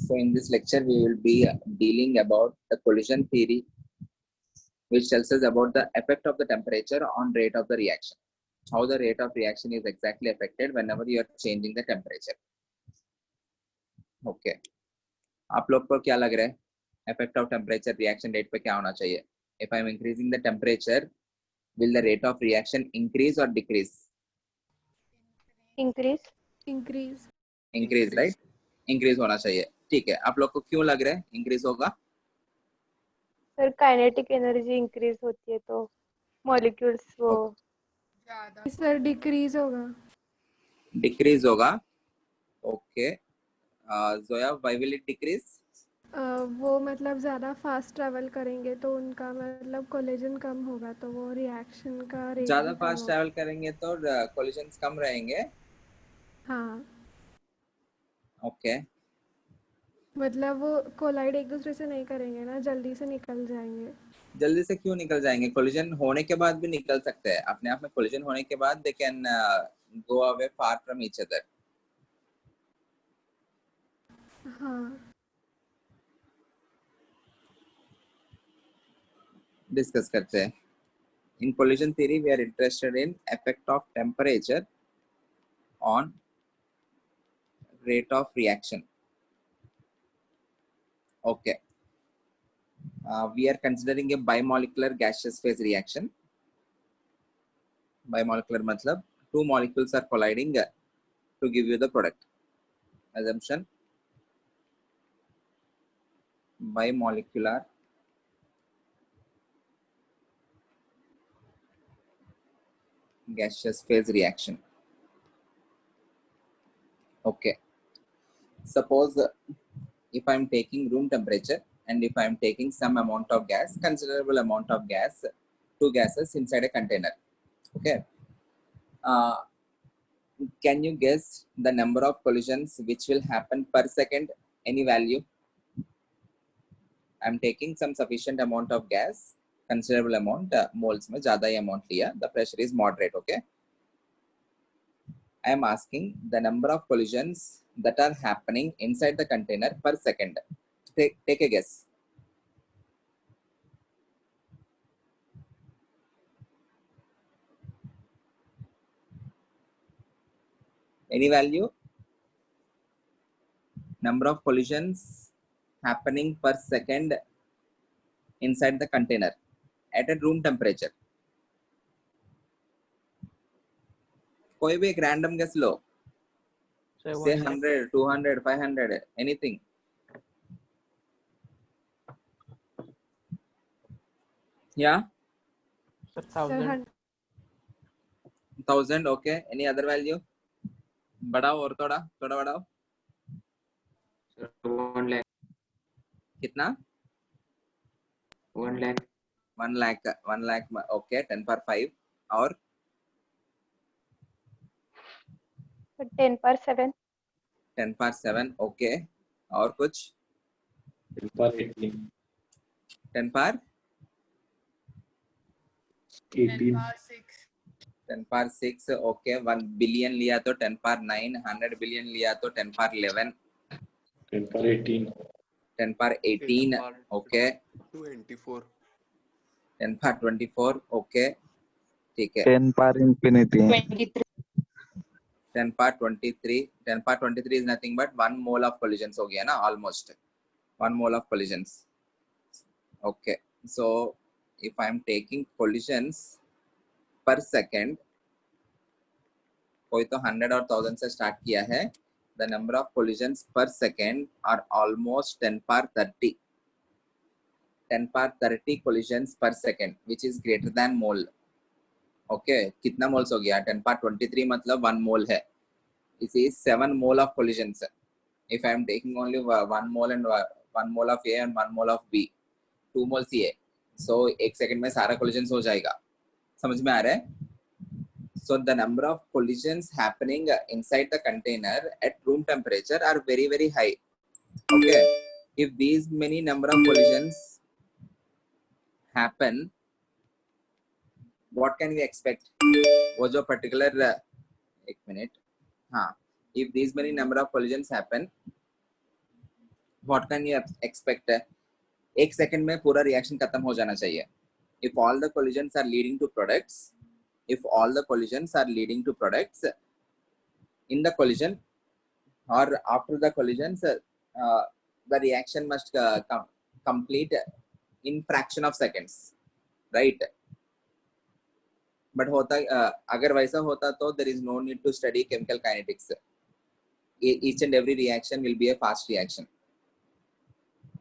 So in this lecture, we will be dealing about the collision theory, which tells us about the effect of the temperature on rate of the reaction. How the rate of reaction is exactly affected whenever you are changing the temperature. Okay. आप लोग को क्या लग रहा है? Effect of temperature reaction rate पे क्या होना चाहिए? If I am increasing the temperature, will the rate of reaction increase or decrease? Increase. Increase, right? Increase होना चाहिए. ठीक है. आप लोग को क्यों लग रहा है increase होगा? सर काइनेटिक एनर्जी इंक्रीज होती है तो मॉलिक्यूल्स वो सर डिक्रीज होगा. Decrease होगा. Okay. Zoya, why will it decrease? वो मतलब ज़्यादा फास्ट ट्रैवल करेंगे तो उनका मतलब कोलिजन कम होगा तो वो रिएक्शन का रेट ज़्यादा फास्ट ट्रैवल करेंगे तो कोलिजन्स कम रहेंगे. हाँ ओके. मतलब वो कोलाइड एक दूसरे से नहीं करेंगे ना, जल्दी से निकल जाएंगे. जल्दी से क्यों निकल जाएंगे? कोलिजन होने के बाद भी निकल सकते हैं. अपने आप में कोलिजन होने के बाद they can go away far from each other. हाँ डिस्कस करते हैं. In collision theory, we are interested in effect of temperature on rate of reaction. Okay. We are considering a bimolecular gaseous phase reaction. Bimolecular matlab two molecules are colliding to give you the product. Assumption: bimolecular gaseous phase reaction. Okay. Suppose if I am taking room temperature and if I am taking some amount of gas, considerable amount of gas, two gases inside a container. Okay. Can you guess the number of collisions which will happen per second? Any value? I am taking some sufficient amount of gas, considerable amount, moles में ज़्यादा ही amount लिया. The pressure is moderate. Okay. I am asking the number of collisions that are happening inside the container per second. Take a guess. Any value? Number of collisions happening per second inside the container at a room temperature. कोई भी एक random guess लो. Say 100, 200, 500, anything. Yeah? 1000, okay. Any other value? बढ़ाओ और थोड़ा बढ़ाओ. 1 lakh. कितना? 1 lakh. 1 lakh. 1 lakh. Okay. 10 power 5. और 10 पर 7. 10 power 7. Okay. और कुछ? 10 power 18. 10 power 18. 10 power 6. Okay. 1 billion लिया तो 10 power 9. 100 billion लिया तो 10 power 11. 10 power 18. 10 power 18. Okay. 24. 10 power 24. Okay. ठीक है. 10 power infinity. 23. 10 power 23. 10 power 23 is nothing but 1 mole of collisions हो गया ना, almost 1 mole of collisions. Okay. So if I am taking collisions per second, कोई तो 100 और 1000 से start किया है. The number of collisions per second are almost 10 power 30. 10 power 30 collisions per second, which is greater than mole. Okay, कितना moles हो गया? 10 power 23 मतलब 1 mole है. This is 7 mole of collisions. If I am taking only 1 mole and 1 mole of A and 1 mole of B, 2 moles ही है. So 1 second में सारा collisions हो जाएगा. समझ में आ रहा है? So the number of collisions happening inside the container at room temperature are very, very high. Okay. If these many number of collisions happen, what can we expect? वो जो particular एक minute. हाँ. If these many number of collisions happen, what can you expect? एक second में पूरा reaction खत्म हो जाना चाहिए. If all the collisions are leading to products, in the collision or after the collisions, the reaction must complete in fraction of seconds, right? But होता अगर वैसा होता तो there is no need to study chemical kinetics. Each and every reaction will be a fast reaction.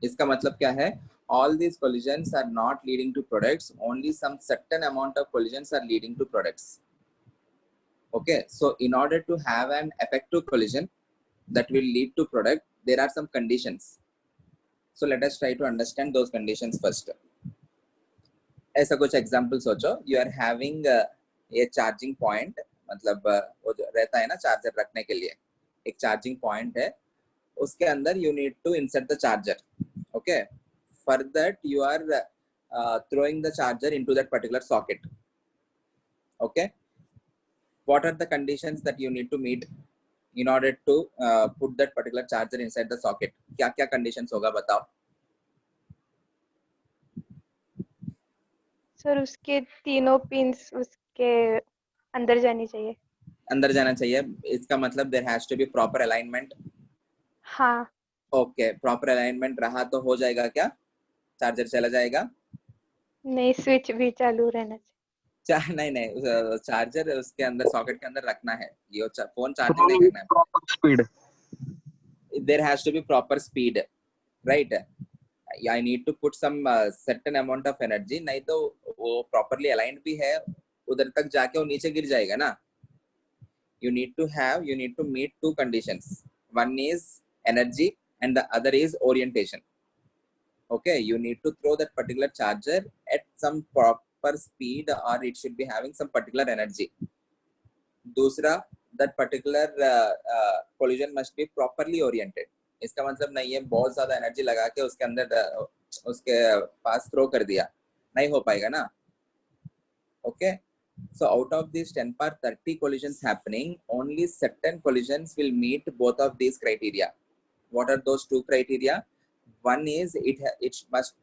इसका मतलब क्या है? All these collisions are not leading to products. Only some certain amount of collisions are leading to products. Okay, so in order to have an effective collision that will lead to product, there are some conditions. So let us try to understand those conditions first. ऐसा कुछ example सोचो. You are having a charging point, मतलब वो जो रहता है ना charger रखने के लिए, एक चार्जिंग पॉइंट है, उसके अंदर you need to insert the charger. Okay, for that you are throwing the charger into that particular socket. Okay, what are the conditions that you need to meet in order to put that particular charger inside the socket? क्या क्या conditions होगा बताओ. Sir उसके तीनों pins उसके अंदर जानी चाहिए. अंदर जाना चाहिए. इसका मतलब there has to be proper alignment. हाँ. ओके, प्रॉपर अलाइनमेंट रहा तो हो जाएगा क्या? चार्जर चला जाएगा? नहीं, स्विच भी चालू रहना चाहिए. नहीं, चार्जर उसके अंदर सॉकेट के अंदर रखना है. ये फोन चार्जिंग नहीं करना है. Proper speed. There has to be proper speed, right? I need to put some certain amount of energy, नहीं तो वो प्रॉपरली अलाइंड भी है, उधर तक जाके वो नीचे गिर जाएगा ना. you need to meet two conditions. One is energy and the other is orientation. Okay, you need to throw that particular charger at some proper speed or it should be having some particular energy. दूसरा, that particular collision must be properly oriented. इसका मतलब नहीं है बहुत ज्यादा energy लगा के उसके अंदर उसके पास थ्रो कर दिया, नहीं हो पाएगा ना. Okay, so out of these 10 power 30 collisions happening, only certain collisions will meet both of these criteria. What are those two criteria? One is it must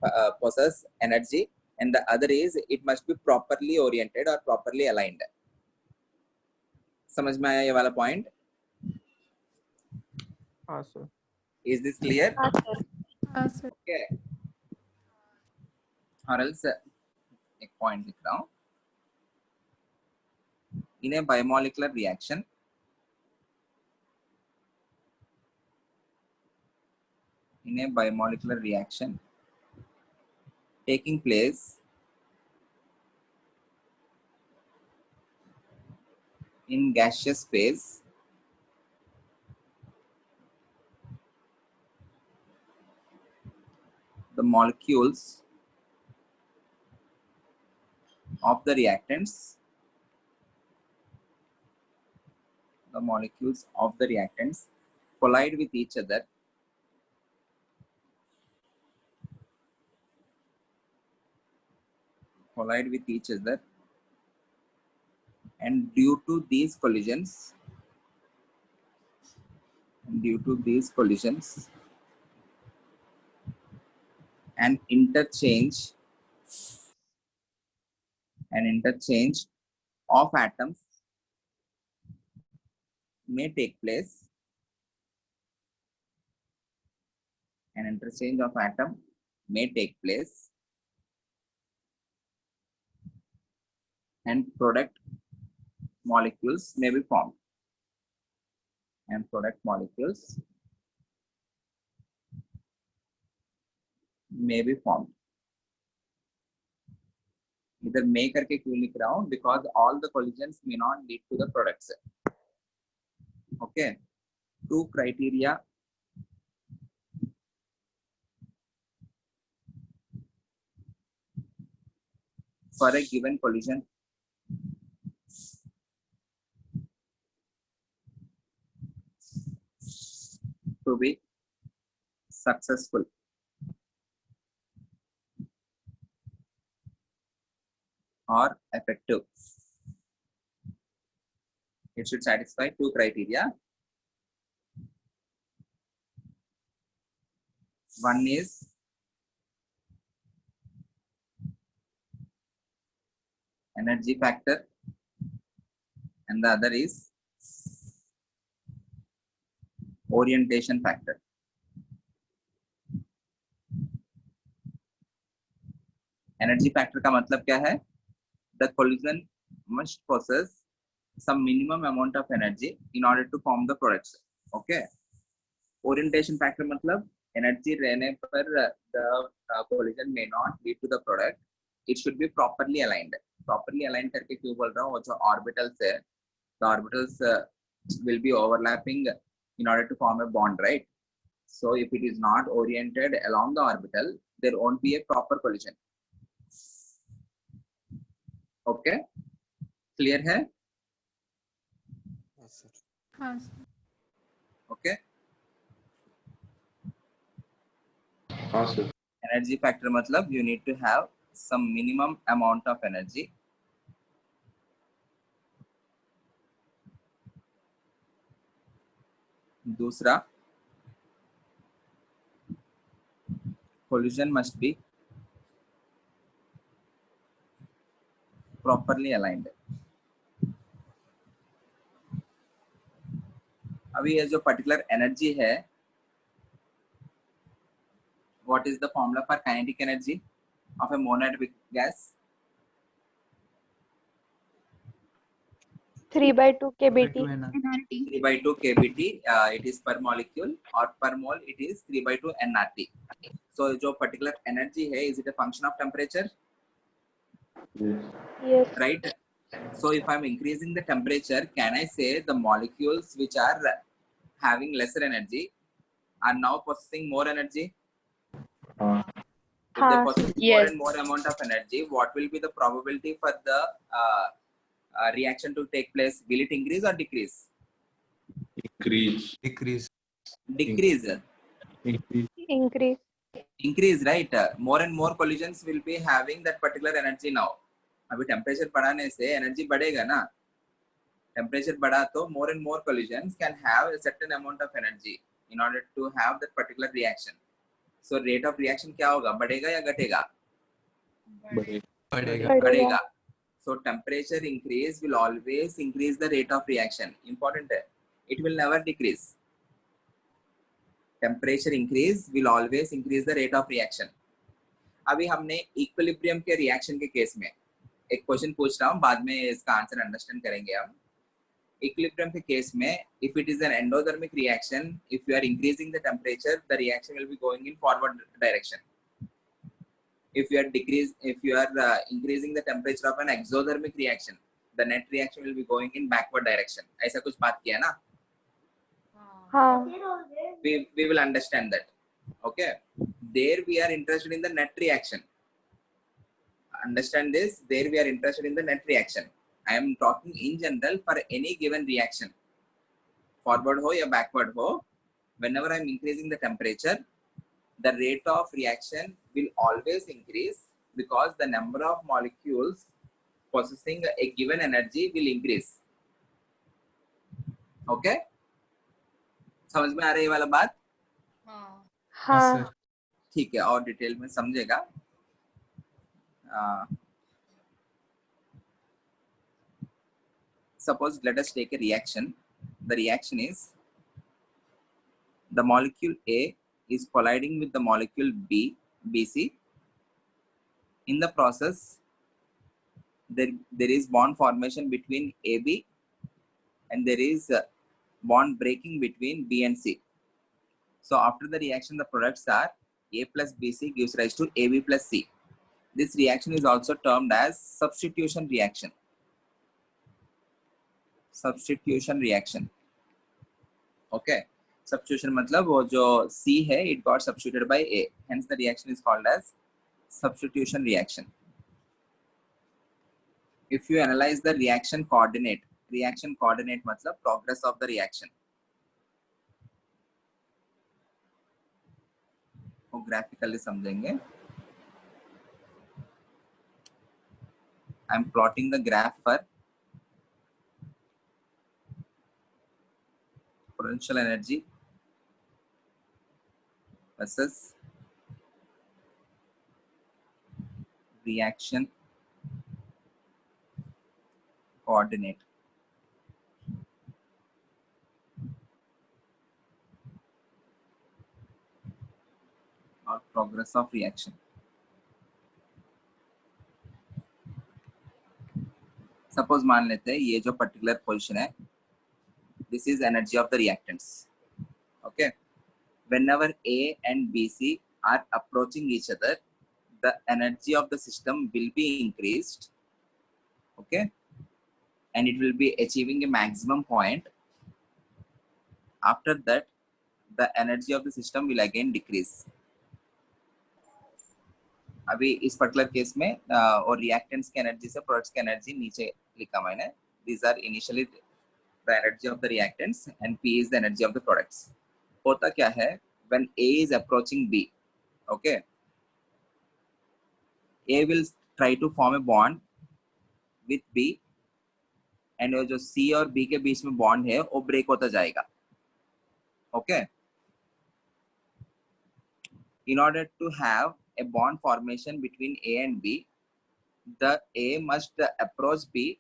possess energy and the other is it must be properly oriented or properly aligned. समझ में आया ये वाला point? हाँ sir. Is this clear? हाँ sir. हाँ sir. Okay, or else एक point लिख रहा हूँ. In a bimolecular reaction, taking place in gaseous phase, the molecules of the reactants collide with each other and due to these collisions an interchange of atoms may take place. And product molecules may be formed. इधर may करके क्यों लिख रहा हूँ? Because all the collisions may not lead to the products. Okay, two criteria for a given collision to be successful. Or effective. It should satisfy two criteria. One is energy factor and the other is orientation factor. Energy factor का मतलब क्या है? The collision must possess some minimum amount of energy in order to form the products. Okay. Orientation factor मतलब energy रहने पर the collision may not lead to the product. It should be properly aligned. Properly aligned करके क्यों बोल रहा हूँ? वो जो orbitals है, the orbitals will be overlapping in order to form a bond, right? So if it is not oriented along the orbital, there won't be a proper collision. Okay, clear है? Yes, sir. हाँ Okay. हाँ sir. Energy factor मतलब you need to have some minimum amount of energy. दूसरा, collision must be properly aligned. अभी ये जो particular energy है, what is the formula for kinetic energy of a monoatomic gas? 3/2 kBT. 3/2 kBT, it is per molecule, or per mole it is 3/2 nRT. So जो particular energy है, is it a function of temperature? Yes. Yes. Right. So if I'm increasing the temperature, can I say the molecules which are having lesser energy are now possessing more energy? हाँ. If they हाँ. possess more Yes. and more amount of energy, what will be the probability for the reaction to take place? Will it increase or decrease? Increase. Decrease. Decrease. Increase. Increase. Increase, right? More and more collisions will be having that particular energy now. अभी temperature बढ़ाने से energy बढ़ेगा ना. Temperature बढ़ा तो more and more collisions can have a certain amount of energy in order to have that particular reaction. So rate of reaction क्या होगा? बढ़ेगा या घटेगा? बढ़ेगा. बढ़ेगा. So temperature increase will always increase the rate of reaction. Important है. It will never decrease. Temperature increase will always increase the rate of reaction. अभी हमने इक्विलिब्रियम के रिएक्शन के केस में एक क्वेश्चन पूछ रहा हूँ, बाद में इसका आंसर अंडरस्टैंड करेंगे हम. इक्विलिब्रियम के केस में, if it is an endothermic reaction, if you are increasing the temperature, the reaction will be going in forward direction. If you are increasing the temperature of an exothermic reaction, the net reaction will be going in backward direction. ऐसा कुछ बात किया ना? हाँ. We will understand that. Okay. There we are interested in the net reaction. Understand this. There we are interested in the net reaction. I am talking in general for any given reaction. Forward ho या backward ho. Whenever I am increasing the temperature, the rate of reaction will always increase because the number of molecules possessing a given energy will increase. Okay? समझ में आ रही है वाला बात? हाँ. ठीक है, और डिटेल में समझेगा. Suppose let us take a reaction. The reaction is the molecule A is colliding with the molecule B, BC. In the process, there is bond formation between AB and there is bond breaking between B and C. So after the reaction, the products are A plus BC gives rise to AB plus C. This reaction is also termed as substitution reaction. Substitution reaction. Okay. Substitution मतलब वो जो C है, it got substituted by A. Hence the reaction is called as substitution reaction. If you analyze the reaction coordinate मतलब progress of the reaction. वो graphically समझेंगे. I am plotting the graph for potential energy versus reaction coordinate or progress of reaction. Suppose मान लेते हैं ये जो particular position है, this is energy of the reactants. Okay, whenever A and BC are approaching each other, the energy of the system will be increased. Okay, and it will be achieving a maximum point. After that, the energy of the system will again decrease. अभी इस particular case में और reactants की energy से products की energy नीचे लिखा मैंने. These are initially the energy of the reactants and P is the energy of the products. होता क्या है, when A is approaching B, okay, A will try to form a bond with B and जो C और B के बीच में bond है वो break होता जाएगा. Okay, in order to have a bond formation between A and B, the A must approach B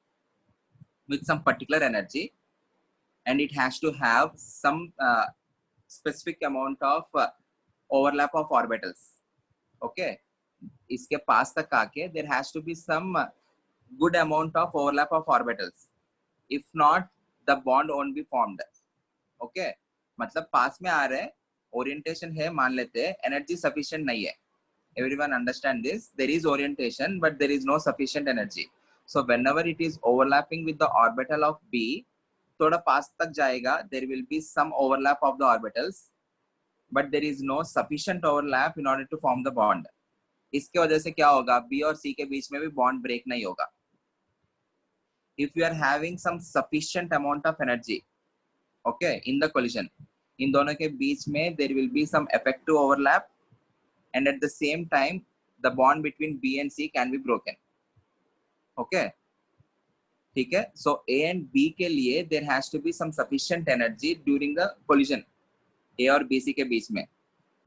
with some particular energy and it has to have some specific amount of overlap of orbitals. Okay, इसके पास तक आके there has to be some good amount of overlap of orbitals. If not, the bond won't be formed. Okay, मतलब पास में आ रहे, orientation है मान लेते हैं, energy sufficient नहीं है. Everyone understand this? There is orientation, but there is no sufficient energy. So whenever it is overlapping with the orbital of B, थोड़ा पास तक जाएगा, there will be some overlap of the orbitals, but there is no sufficient overlap in order to form the bond. इसके वजह से क्या होगा, B और C के बीच में भी bond break नहीं होगा. If you are having some sufficient amount of energy, okay, in the collision, इन दोनों के बीच में there will be some effective overlap, and at the same time the bond between B and C can be broken. Okay, ठीक है. So A and B के लिए there has to be some sufficient energy during the collision A और BC के बीच में.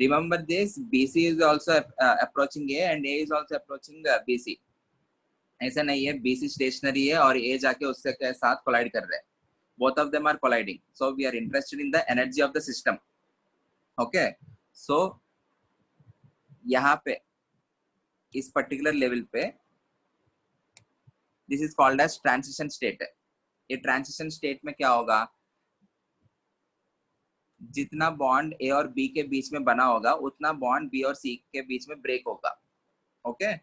Remember this, BC is also approaching A and A is also approaching BC. ऐसा नहीं है BC stationary है और A जाके उससे के साथ collide कर रहे हैं. Both of them are colliding. So we are interested in the energy of the system. Okay, so यहाँ पे इस पर्टिकुलर लेवल पे this is called as transition state. ये ट्रांजिशन स्टेट में क्या होगा, जितना बॉन्ड ए और बी के बीच में बना होगा उतना बॉन्ड बी और सी के बीच में ब्रेक होगा. ओके,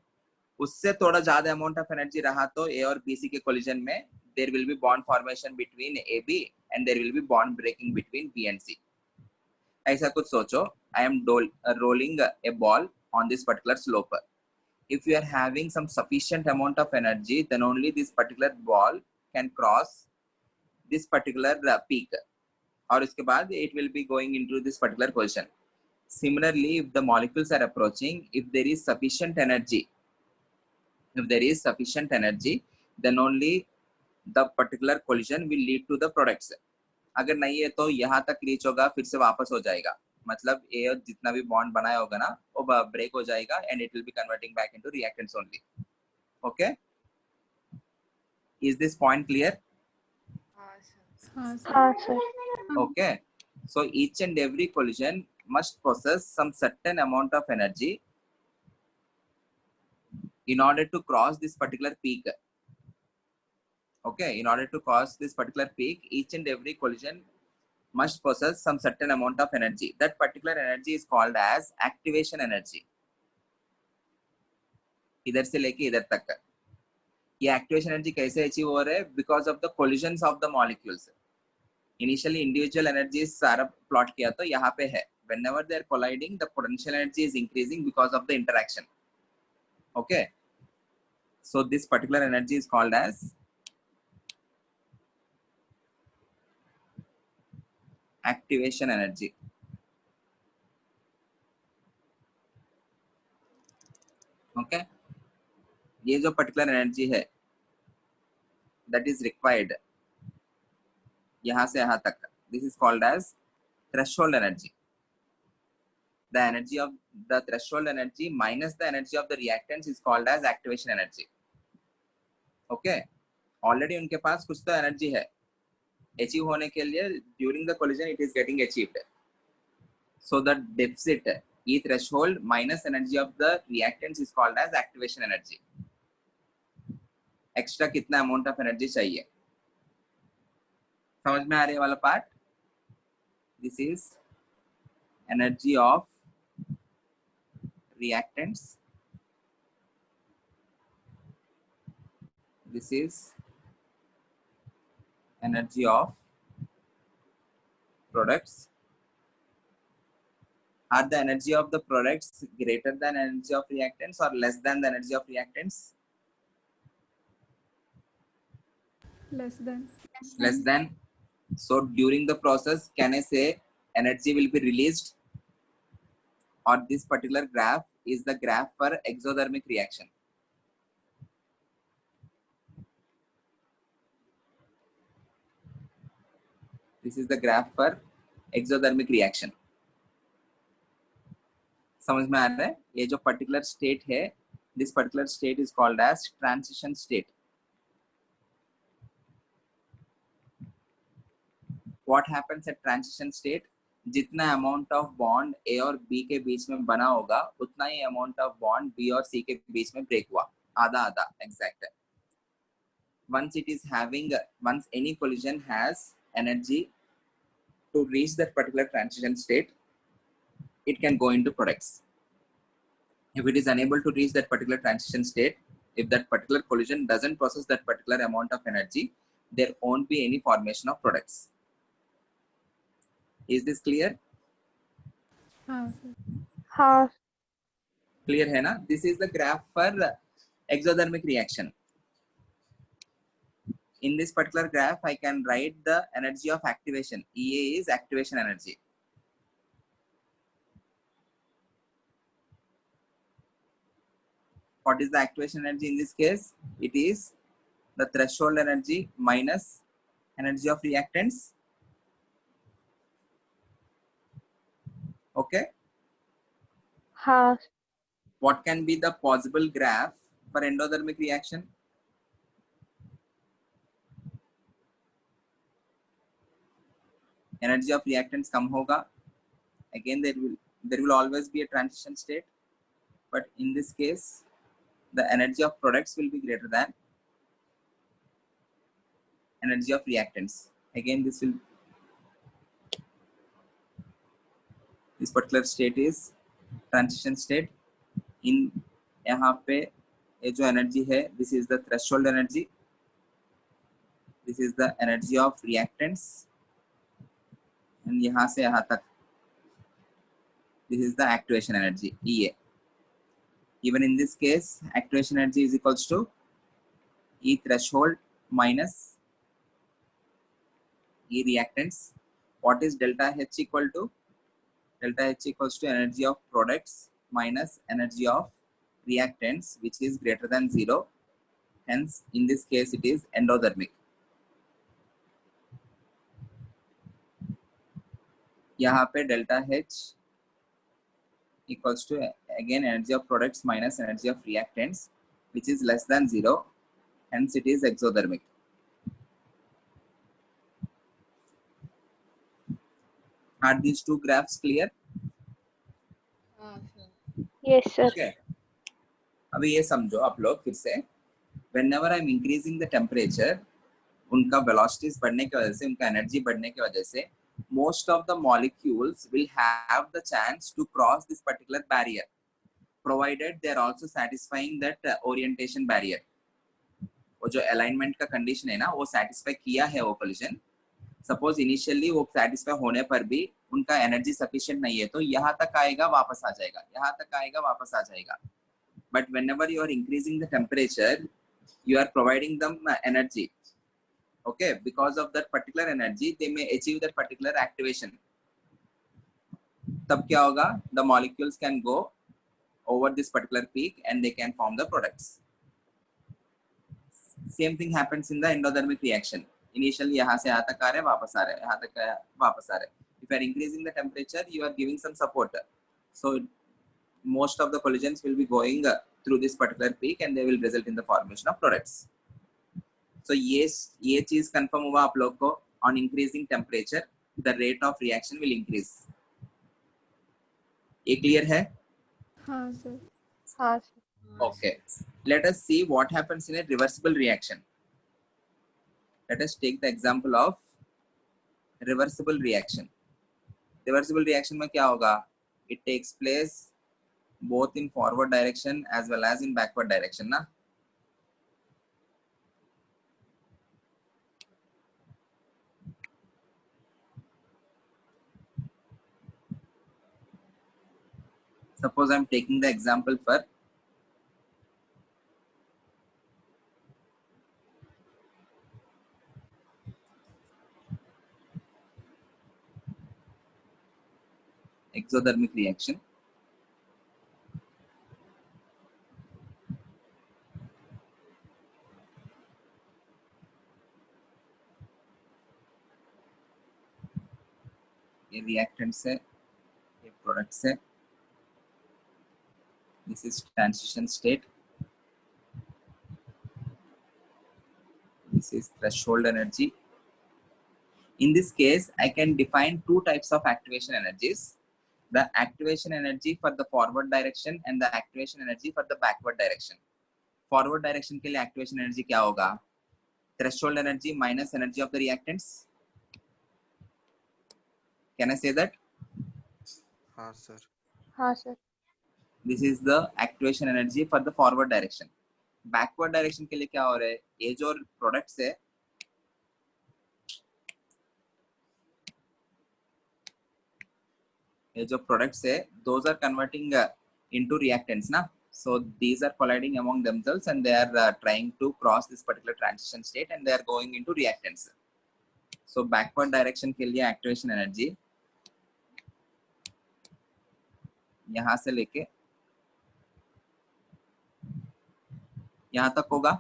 उससे थोड़ा ज्यादा अमाउंट ऑफ एनर्जी रहा तो ए और बी सी के कोलिजन में there will be bond formation between A B and there will be bond breaking between B and C. ऐसा कुछ सोचो, I am rolling a ball on this particular slope. If you are having some sufficient amount of energy, then only this particular ball can cross this particular peak, और इसके बाद it will be going into this particular position. Similarly, if the molecules are approaching, if there is sufficient energy, then only the particular collision will lead to the products. अगर नहीं है तो यहाँ तक reach होगा, फिर से वापस हो जाएगा. मतलब ए और जितना भी बॉन्ड बनाया होगा ना वो ब्रेक हो जाएगा and it will be converting back into reactants only. Okay, is this point clear? हाँ sir. Okay, so each and every collision must possess some certain amount of energy in order to cross this particular peak. Okay, in order to cross this particular peak, each and every collision must possess some certain amount of energy. That particular energy is called as activation energy. इधर से लेके इधर तक का ये activation energy कैसे achieve हो रहा है? Because of the collisions of the molecules. Initially individual energies सारा प्लॉट किया तो यहाँ पे है. Whenever they are colliding, the potential energy is increasing because of the interaction. Okay, so this particular energy is called as activation energy. Okay, ये जो particular energy है that is required यहाँ से यहाँ तक, this is called as threshold energy. the energy of the threshold energy minus the energy of the reactants is called as activation energy. Okay, already उनके पास कुछ तो energy है, achieve होने के लिए during the collision it is getting achieved. So the deficit E threshold minus energy of the reactants is called as activation energy. Extra कितना amount of energy चाहिए, समझ में आ रही है वाला part? This is energy of reactants. This is energy of products. Are the energy of the products greater than energy of reactants or less than the energy of reactants? Less than. Less than. So during the process, can I say energy will be released? Or this particular graph is the graph for exothermic reaction. This is the graph for exothermic reaction. समझ में आ रहा है? ये जो particular state है, this particular state is called as transition state. What happens at transition state? जितना amount of bond A और B के बीच में बना होगा, उतना ही amount of bond B और C के बीच में break हुआ, आधा आधा exact. Once it is having, once any collision has energy to reach that particular transition state, it can go into products. If it is unable to reach that particular transition state, if that particular collision doesn't process that particular amount of energy, there won't be any formation of products. Is this clear? हाँ sir. हाँ. Clear है ना? This is the graph for exothermic reaction. In this particular graph, I can write the energy of activation. EA is activation energy. What is the activation energy in this case? It is the threshold energy minus energy of reactants. Okay. हाँ. What can be the possible graph for endothermic reaction? Energy of reactants कम होगा. Again, there will always be a transition state, but in this case, the energy of products will be greater than energy of reactants. Again, this particular state is transition state. In यहाँ पे ये जो energy है, this is the threshold energy. This is the energy of reactants. And यहाँ से यहाँ तक, this is the activation energy, EA. Even in this case, activation energy is equals to E threshold minus E reactants. What is delta H equal to? Delta H equals to energy of products minus energy of reactants, which is greater than 0. Hence, in this case, it is endothermic. यहाँ पे delta H equals to again energy of products minus energy of reactants, which is less than 0. Hence, it is exothermic. Are these two graphs clear? Yes, sir. Okay. अभी ये समझो आप लोग फिर से. Whenever I'm increasing the temperature, उनका velocities बढ़ने की वजह से, उनका energy बढ़ने की वजह से, most of the molecules will have the chance to cross this particular barrier, provided they are also satisfying that orientation barrier. वो जो alignment का condition है ना, वो satisfy किया है वो collision. Suppose initially वो satisfy होने पर भी उनका energy sufficient नहीं है, तो यहाँ तक आएगा वापस आ जाएगा, यहाँ तक आएगा वापस आ जाएगा. But whenever you are increasing the temperature, you are providing them energy. Okay, because of that particular energy, they may achieve that particular activation. तब क्या होगा? The molecules can go over this particular peak and they can form the products. Same thing happens in the endothermic reaction. Initially, यहाँ से यहाँ तक आ रहे हैं, वापस आ रहे हैं, यहाँ तक वापस आ रहे हैं. If you are increasing the temperature, you are giving some support. So most of the collisions will be going through this particular peak and they will result in the formation of products. So ये चीज confirm हुआ आप लोग को, on increasing temperature the rate of reaction will increase. ये clear है? हाँ sir. हाँ sir. Okay, let us see what happens in a reversible reaction. Let us take the example of reversible reaction. Reversible reaction में क्या होगा? It takes place both in forward direction as well as in backward direction ना. Suppose I am taking the example for exothermic reaction. ये reactants है, ये products है. This is transition state. This is threshold energy. In this case, I can define two types of activation energies. The activation energy for the forward direction and the activation energy for the backward direction. Forward direction के लिए activation energy क्या होगा? Threshold energy minus energy of the reactants. Can I say that? हाँ sir. हाँ sir. This is the activation energy for the forward direction. Backward direction के लिए क्या हो रहा है? ये जो products है, ये जो products है, those are converting into reactants ना. So these are colliding among themselves and they are trying to cross this particular transition state and they are going into reactants. So backward direction के लिए activation energy यहाँ से लेके यहाँ तक होगा.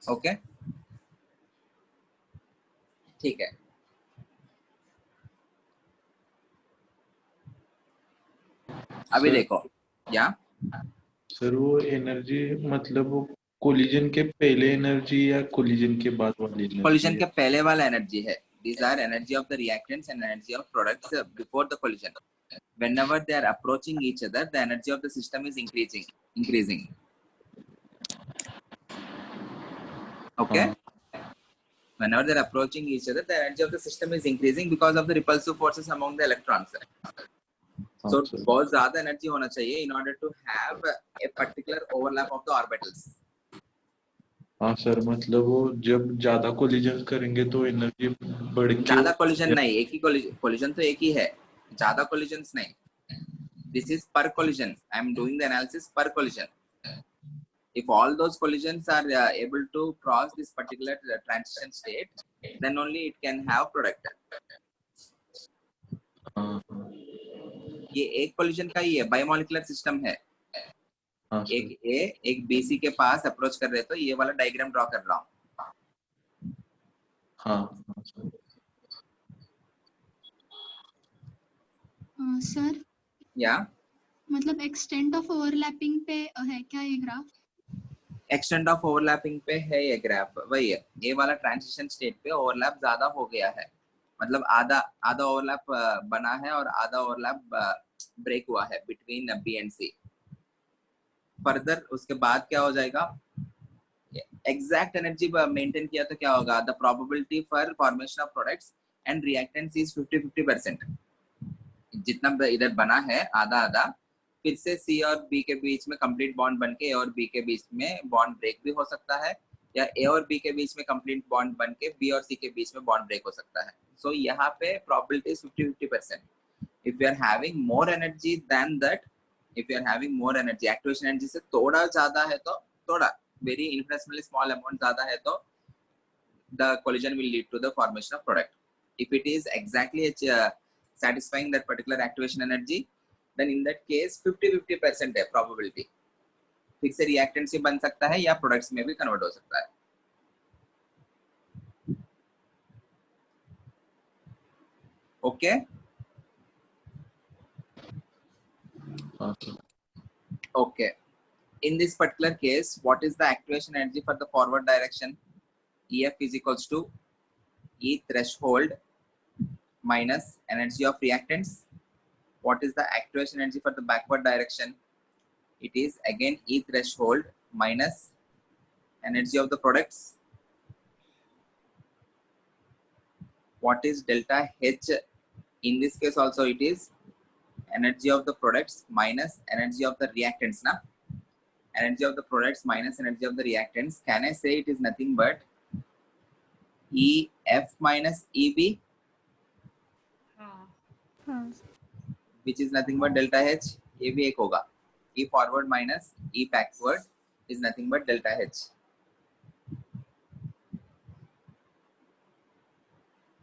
Okay, ठीक है. अभी देखो या सर वो एनर्जी मतलब वो कोलिजन के पहले एनर्जी या कोलिजन के बाद वाली एनर्जी? collision के पहले वाला एनर्जी है. These are energy of the reactants and energy of products before the collision. Whenever they are approaching each other, the energy of the system is increasing. Okay. Whenever they are approaching each other, the energy of the system is increasing because of the repulsive forces among the electrons. So बहुत ज़्यादा energy होना चाहिए in order to have a particular overlap of the orbitals. हाँ sir, मतलब वो जब ज्यादा collision करेंगे तो एनर्जी बढ़ के ज्यादा कोलिजन नहीं, एक ही कोलिजन तो एक ही है, ज्यादा कोलिजन्स नहीं. This is per collision. I am doing the analysis per collision. If all those collisions are able to cross this particular transition state, then only it can have product. ये एक collision का ही है, biomolecular system है. एक A एक BC के पास approach कर रहे तो ये वाला डायग्राम ड्रॉ कर रहा हूँ. सर या मतलब एक्सटेंट ऑफ ओवरलैपिंग पे है क्या ये ग्राफ? एक्सटेंट ऑफ ओवरलैपिंग पे है ये ग्राफ. वही है, ये वाला ट्रांजिशन स्टेट पे ओवरलैप ज्यादा हो गया है, मतलब आधा ओवरलैप बना है और आधा ओवरलैप ब्रेक हुआ है between B and C. Further उसके बाद क्या हो जाएगा, एग्जैक्ट एनर्जी मेंटेन किया तो क्या होगा, the probability for formation of products and reactants is 50-50%. जितना इधर बना है आधा आधा, फिर से सी और बी के बीच में कंप्लीट बॉन्ड बन के ए और बी के बीच में बॉन्ड ब्रेक भी हो सकता है, या ए और बी के बीच में कंप्लीट बॉन्ड बन के बी और सी के बीच में बॉन्ड ब्रेक हो सकता है. सो यहाँ पे probability is 50-50%. If you are having more energy than that, if you are having more energy, activation energy से थोड़ा ज्यादा है तो, थोड़ा वेरी इन्फिनिटेसिमली स्मॉल अमाउंट ज्यादा है तो the collision will lead to the formation of product. If it is exactly satisfying that particular activation energy, then in that case 50-50% है probability. फिर से reactant से बन सकता है या products में भी convert हो सकता है. Okay? हाँ sir. Okay. In this particular case, what is the activation energy for the forward direction? EF is equals to E threshold minus energy of reactants. What is the activation energy for the backward direction? It is again E threshold minus energy of the products. What is delta H? In this case also it is energy of the products minus energy of the reactants. Na? Energy of the products minus energy of the reactants. Can I say it is nothing but EF minus EB, हाँ which is nothing but delta H. ये भी एक होगा. E forward minus E backward is nothing but delta H.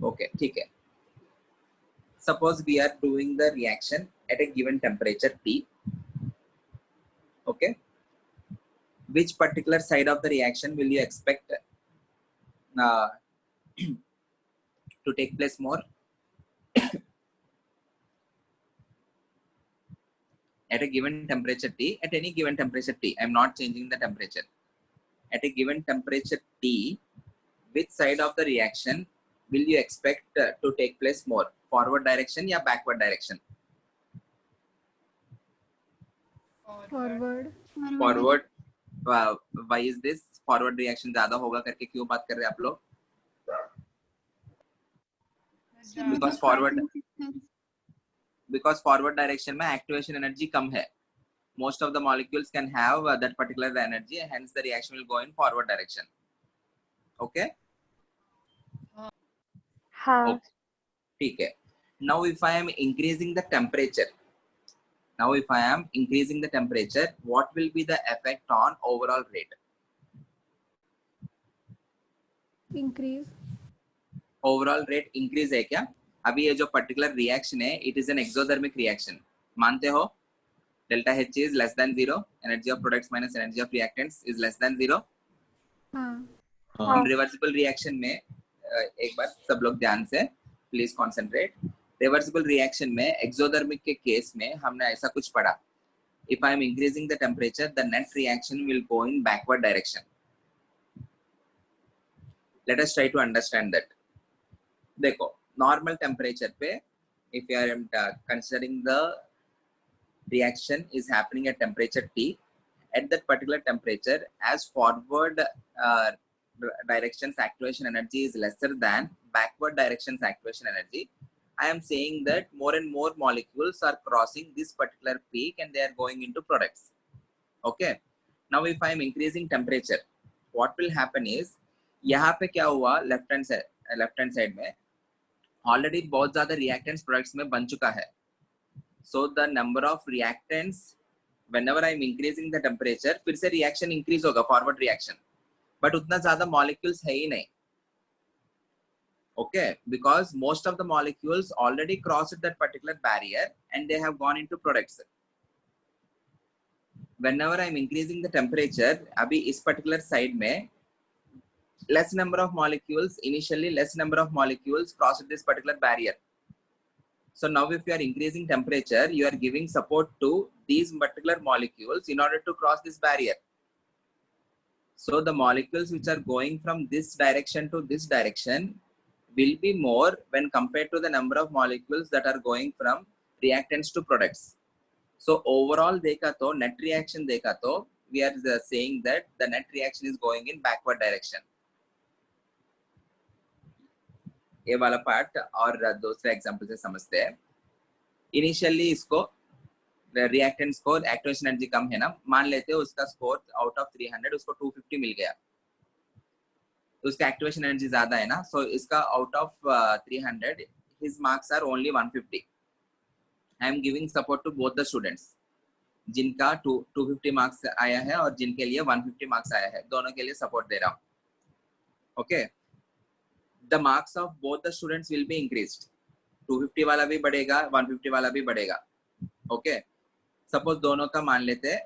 Okay, ठीक है. Suppose we are doing the reaction at a given temperature T. Okay. Which particular side of the reaction will you expect to take place more? At a given temperature T, at any given temperature T, I am not changing the temperature. At a given temperature T, which side of the reaction will you expect to take place more? Forward direction या backward direction? Forward Forward. Why is this? Forward reaction ज़्यादा होगा करके क्यों बात कर रहे हैं आप लोग? Because forward direction में activation energy कम है. Most of the molecules can have that particular energy, hence the reaction will go in forward direction. Okay? हाँ. Okay. ठीक है. Now if I am increasing the temperature, what will be the effect on overall rate? Increase Overall rate increase है क्या? अभी ये जो particular reaction है, it is an exothermic reaction. मानते हो? Delta H is less than 0. Energy of products minus energy of reactants is less than 0. हाँ हम reversible reaction में एक बार सब लोग ध्यान से please concentrate. Reversible reaction में exothermic के case में हमने ऐसा कुछ पढ़ा. If I am increasing the temperature, the net reaction will go in backward direction. Let us try to understand that. देखो, normal temperature पे, if you are considering the reaction is happening at temperature T, at that particular temperature, as forward direction's activation energy is lesser than backward direction's activation energy, I am saying that more and more molecules are crossing this particular peak and they are going into products. Okay. Now, if I am increasing temperature, what will happen is, यहाँ पे क्या हुआ left hand side में already बहुत ज़्यादा reactants products में बन चुका है. So the number of reactants, whenever I am increasing the temperature, फिर से reaction increase होगा forward reaction. But उतना ज़्यादा molecules है ही नहीं. Okay, because most of the molecules already crossed that particular barrier and they have gone into products. Whenever I am increasing the temperature, अभी इस particular side में less number of molecules, initially less number of molecules crossed this particular barrier. So now if you are increasing temperature, you are giving support to these particular molecules in order to cross this barrier. So the molecules which are going from this direction to this direction will be more when compared to the number of molecules that are going from reactants to products. So overall देखा तो net reaction देखा तो we are saying that the net reaction is going in backward direction. ये वाला part और दूसरे example से समझते हैं. इनिशियली इसको रिएक्टेंट स्कोर एक्टिवेशन एनर्जी कम है ना, मान लेते हैं उसका स्कोर आउट ऑफ 300 उसको 250 मिल गया, उसका एक्टिवेशन एनर्जी ज्यादा है ना, सो इसका out of 300 his marks are only 150. I am giving support to both the students, जिनका 250 मार्क्स आया है और जिनके लिए 150 मार्क्स आया है, दोनों के लिए सपोर्ट दे रहा हूँ. Okay, the marks of both the students will be increased. 250 वाला भी बढ़ेगा, 150 वाला भी बढ़ेगा. Okay, suppose दोनों का मान लेते हैं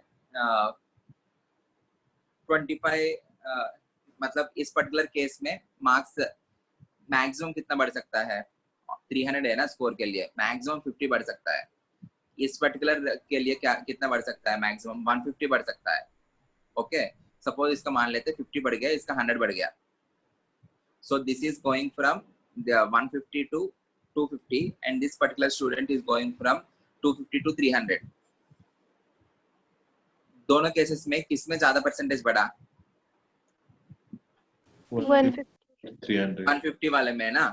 25, मतलब इस पर्टिकुलर केस में मार्क्स मैक्सिमम कितना बढ़ सकता है? 300 है ना स्कोर के लिए, मैक्सिमम 50 बढ़ सकता है. इस पर्टिकुलर के लिए क्या कितना बढ़ सकता है, मैक्सिमम 150 बढ़ सकता है। ओके, सपोज इसका मान लेते 50 बढ़ गया, इसका 100 बढ़ गया। So this is going from the 150 to 250 and this particular student is going from 250 to 300। दोनों केसेस में किसमें ज्यादा परसेंटेज बढ़ा? 300 150 वाले में ना,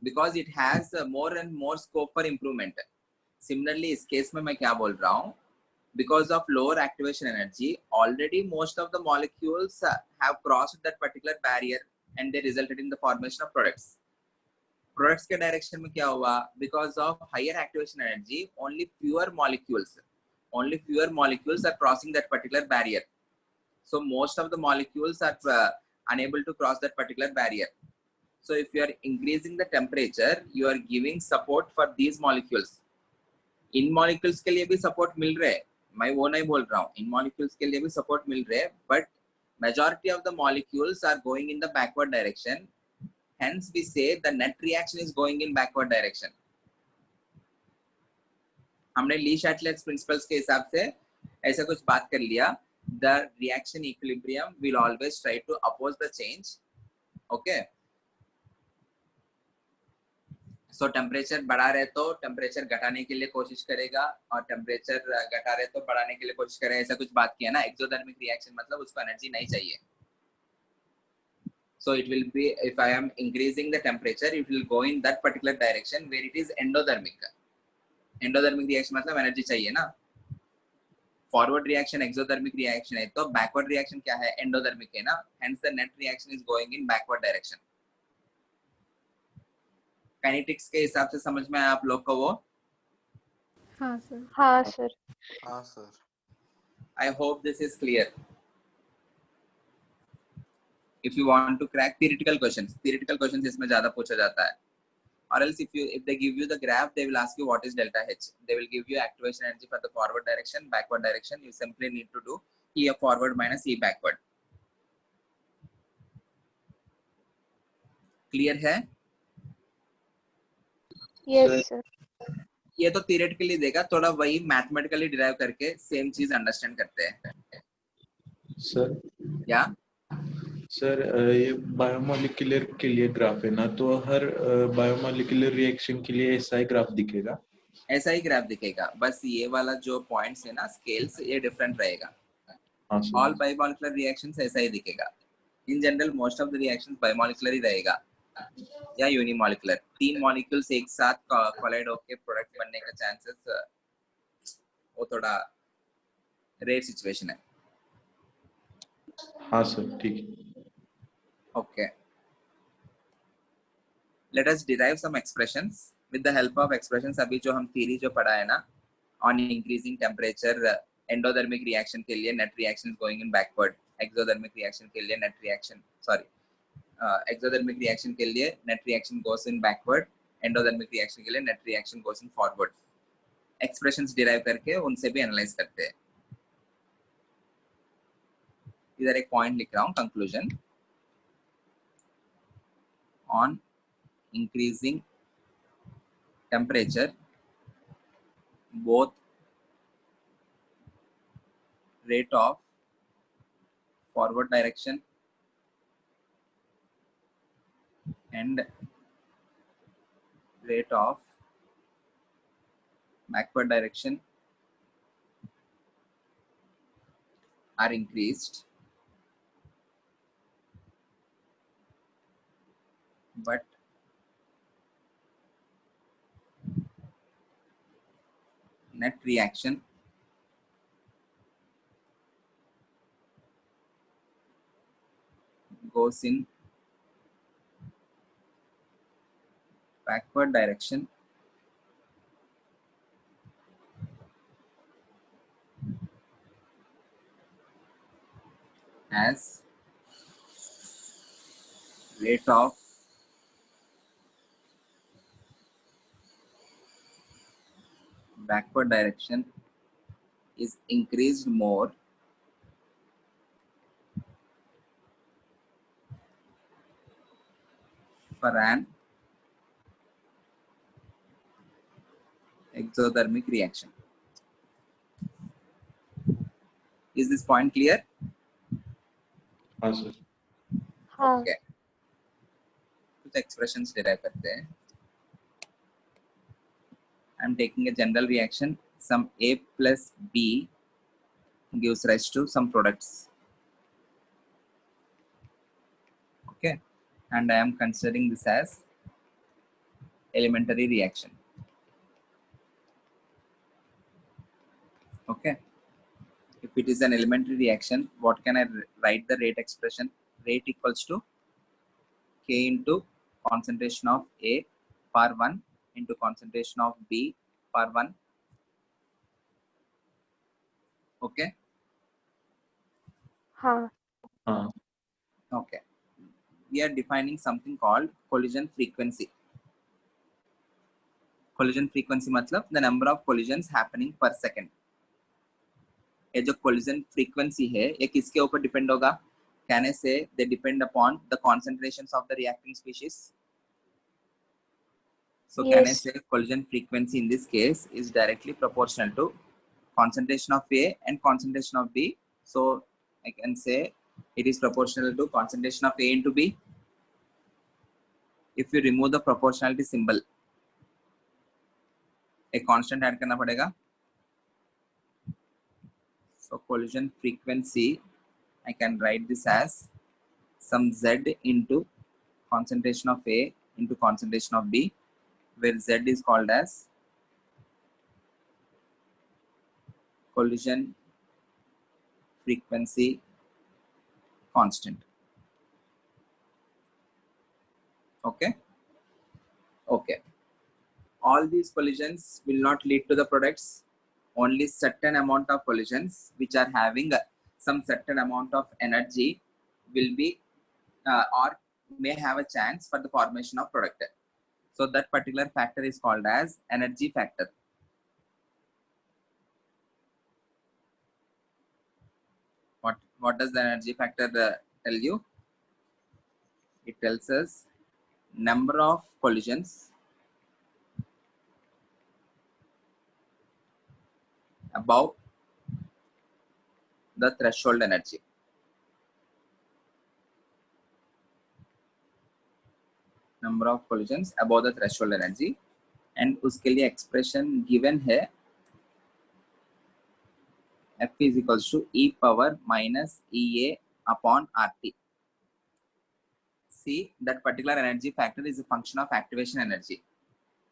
because it has more and more scope for improvement। Similarly इस केस में मैं क्या बोल रहा हूँ, because of lower activation energy already most of the molecules have crossed that particular barrier and they resulted in the formation of products। Products के direction में क्या हुआ, because of higher activation energy only fewer molecules are crossing that particular barrier, so most of the molecules are unable to cross that particular barrier। So if you are increasing the temperature you are giving support for these molecules। In molecules के लिए भी support मिल रहे, मैं वो नहीं बोल रहा हूँ, इन molecules के लिए भी support मिल रहे, but majority of the molecules are going in the backward direction, hence we say the net reaction is going in backward direction। हमने ली शैटलेट्स प्रिंसिपल्स के हिसाब से ऐसा कुछ बात कर लिया, the reaction equilibrium will always try to oppose the change। okay, so temperature बढ़ा रहे तो टेम्परेचर घटाने के लिए कोशिश करेगा और टेम्परेचर घटा रहे तो बढ़ाने के लिए कोशिश करेगा, ऐसा कुछ बात किया ना। एक्सोथर्मिक रिएक्शन मतलब उसको एनर्जी नहीं चाहिए। So it will be, if I am increasing the temperature, it will go in that particular direction where it is endothermic। endothermic reaction मतलब एनर्जी चाहिए ना। फॉरवर्ड रिएक्शन एक्सोथर्मिक रिएक्शन है, तो backward reaction क्या है, endothermic है ना, hence the net reaction is going in backward direction। Kinetics के हिसाब से समझ में आया आप लोग को वो? हाँ सर। हाँ सर। हाँ sir. I hope this is clear। If you want to crack theoretical questions इसमें ज्यादा पूछा जाता है। Or else if they give you the graph, they will ask you what is delta H। They will give you activation energy for the forward direction, backward direction। You simply need to do E forward minus E backward। Clear है? Yes sir. ये तो theoretically देगा, थोड़ा वही mathematically derive करके same चीज understand करते हैं। सर या सर ये बायोमोलिकुलर के लिए ग्राफ है ना, तो हर बायोमोलिकुलर रिएक्शन के लिए ऐसा ही ग्राफ दिखेगा? ऐसा ही ग्राफ दिखेगा, बस ये वाला जो पॉइंट्स है ना स्केल्स, ये डिफरेंट रहेगा। हाँ सर। ऑल बायोमोलिकुलर रिएक्शंस ऐसा ही दिखेगा। In general most of the reactions bimolecular ही रहेगा या यूनिमोलिकुलर। 3 मॉलिक्यूल्स एक साथ कोलाइड होके प्रोडक्ट बनने का चांसेस वो थोड़ा रेयर सिचुएशन है। हाँ सर ठीक है। Okay, let us derive some expressions with the help of expressions. अभी जो हम थ्योरी जो पढ़ा है ना, on increasing temperature endothermic reaction के लिए net reaction going in backward, exothermic reaction के लिए नेट रिएक्शन एक्सोथर्मिक रिएक्शन के लिए net reaction goes in backward, endothermic reaction के लिए net reaction goes in forward. Expressions derive करके उनसे भी एनालाइज करते हैं। इधर एक पॉइंट लिख रहा हूँ, conclusion. On increasing temperature both rate of forward direction and rate of backward direction are increased, but net reaction goes in backward direction as rate of backward direction is increased more for an exothermic reaction. Is this point clear? हाँ sir. हाँ Okay. कुछ expressions derive करते हैं. I'm taking a general reaction. Some A plus B gives rise to some products. Okay, and I am considering this as elementary reaction. Okay, if it is an elementary reaction, what can I write the rate expression? Rate equals to K into concentration of A per 1 into concentration of B per 1. Okay. हाँ हाँ. Okay. We are defining something called collision frequency. Collision frequency मतलब the number of collisions happening per second. ये जो collision frequency है ये किसके ऊपर depend होगा? Can I say they depend upon the concentrations of the reacting species? So can I Yes. say collision frequency in this case is directly proportional to concentration of A and concentration of B. So I can say it is proportional to concentration of A into B. If you remove the proportionality symbol, a constant add करना पड़ेगा. So collision frequency, I can write this as some Z into concentration of A into concentration of B, where Z is called as collision frequency constant. Okay. Okay. All these collisions will not lead to the products. Only certain amount of collisions which are having some certain amount of energy will be or may have a chance for the formation of product. So that particular factor is called as energy factor. What does the energy factor tell you? It tells us number of collisions above the threshold energy. Number of collisions above the threshold energy, and उसके लिए expression given है F is equals to E power minus EA upon RT. See, that particular energy factor is a function of activation energy.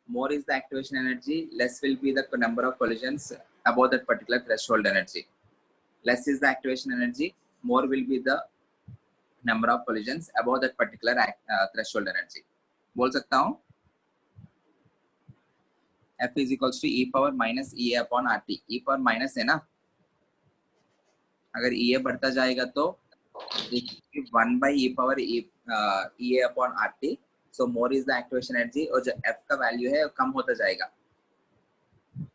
More is the activation energy, less will be the number of collisions above that particular threshold energy. Less is the activation energy, more will be the number of collisions above that particular threshold energy. बोल सकता हूँ F is equals to E power minus EA upon RT. E power minus है ना, अगर EA बढ़ता जाएगा तो 1 by E power EA upon RT. So more is the activation energy और जो F का value है वो कम होता जाएगा.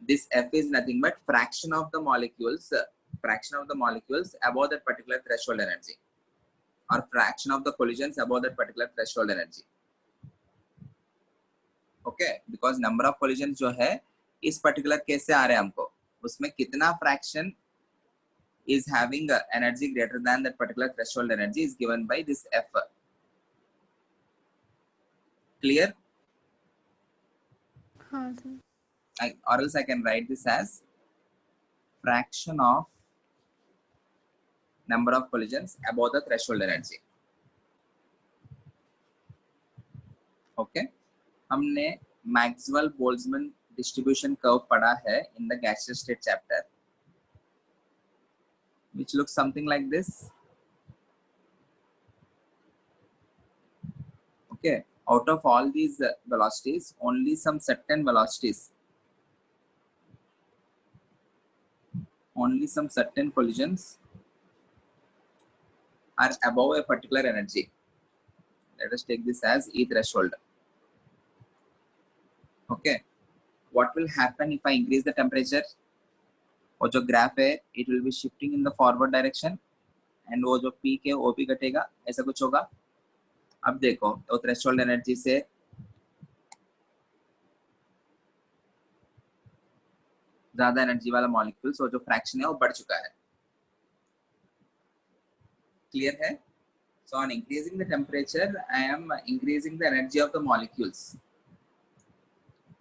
This F is nothing but fraction of the molecules above that particular threshold energy, or fraction of the collisions above that particular threshold energy. Okay, because number of collisions जो है इस particular case से आ रहे हैं हमको, उसमें कितना fraction is having energy greater than that particular threshold energy is given by this F. Clear? हाँ sir. Or else I can write this as fraction of number of collisions above the threshold energy. Okay, हमने Maxwell-Boltzmann distribution curve पढ़ा है in the gaseous state chapter, which looks something like this. Okay, out of all these velocities, only some certain velocities, only some certain collisions are above a particular energy. Let us take this as E threshold. Okay, what will happen if I increase the temperature? और जो graph है it will be shifting in the forward direction, and वो जो peak है वो भी घटेगा, ऐसा कुछ होगा. अब देखो तो थ्रेशोल्ड एनर्जी से ज्यादा एनर्जी वाला मॉलिक्यूल्स, और जो फ्रैक्शन है वो बढ़ चुका है। क्लियर है? So on increasing the temperature, I am increasing the energy of the molecules.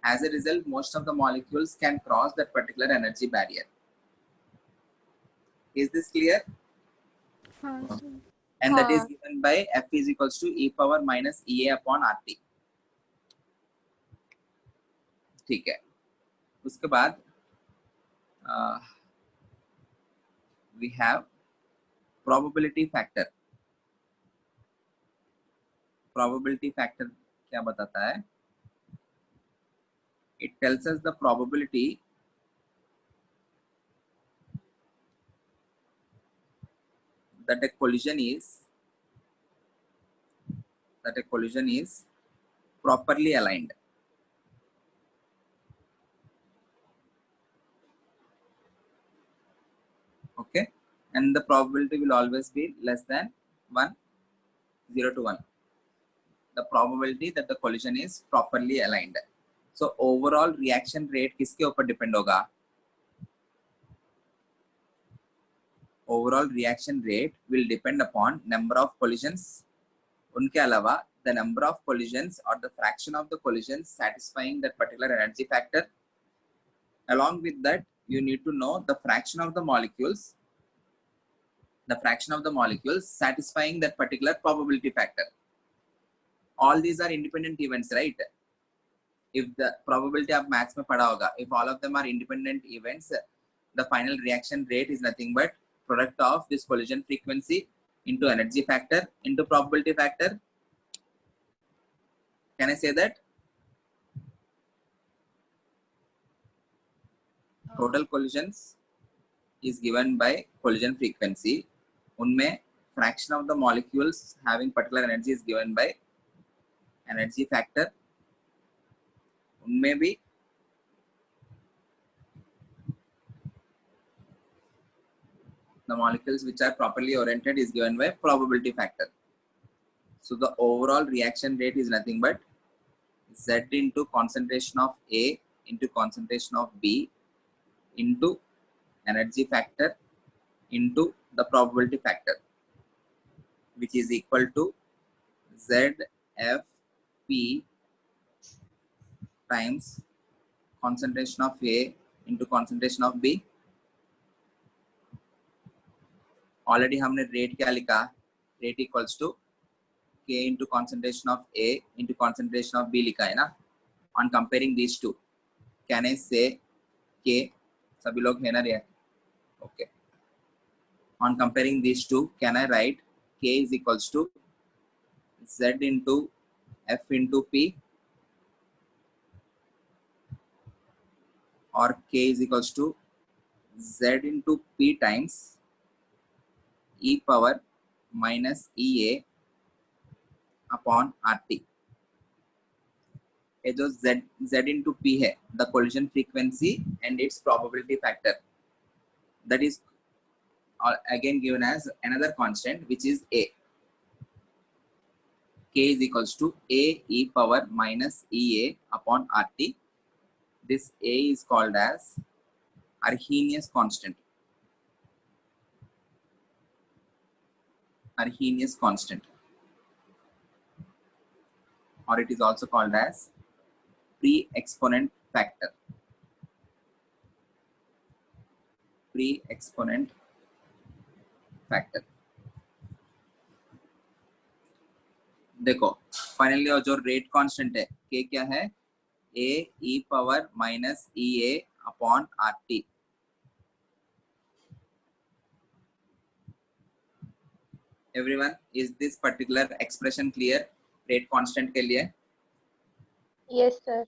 As a result, most of the molecules can cross that particular energy barrier. Is this clear? हाँ sir. And that is हाँ। given by F is equals to e power minus EA upon RT. ठीक है। उसके बाद we have probability factor. Probability factor क्या बताता है? It tells us the probability that a collision is properly aligned. Okay, and the probability will always be less than 1, 0 to 1. The probability that the collision is properly aligned. So overall reaction rate किसके ऊपर depend होगा? Overall reaction rate will depend upon number of collisions. उनके अलावा the number of collisions or the fraction of the collisions satisfying that particular energy factor. Along with that, you need to know the fraction of the molecules satisfying that particular probability factor. All these are independent events, right? If the probability of max में पढ़ा होगा, if all of them are independent events, the final reaction rate is nothing but product of this collision frequency into energy factor into probability factor. Can I say that? Total collisions is given by collision frequency. उनमें fraction of the molecules having particular energy is given by energy factor. उनमें भी the molecules which are properly oriented is given by probability factor. So the overall reaction rate is nothing but Z into concentration of A into concentration of B into energy factor into the probability factor, which is equal to ZFP times concentration of A into concentration of B. Already हमने rate क्या लिखा? Rate equals to K into concentration of A into concentration of B लिखा है ना? On comparing these two, can I say K? सभी लोग है ना रे? Okay. On comparing these two, can I write K is equals to Z into F into P, or K is equals to Z into P times e power minus EA upon RT. ये जो Z into P है, the collision frequency and its probability factor, that is again given as another constant, which is A. K is equals to A e power minus EA upon RT. This A is called as Arrhenius constant. Arrhenius constant, or it is also called as pre-exponent factor. Pre-exponent factor. देखो finally जो rate constant है K क्या है? A e power minus EA upon RT. Everyone, is this particular expression clear? Rate constant के लिए? Yes sir.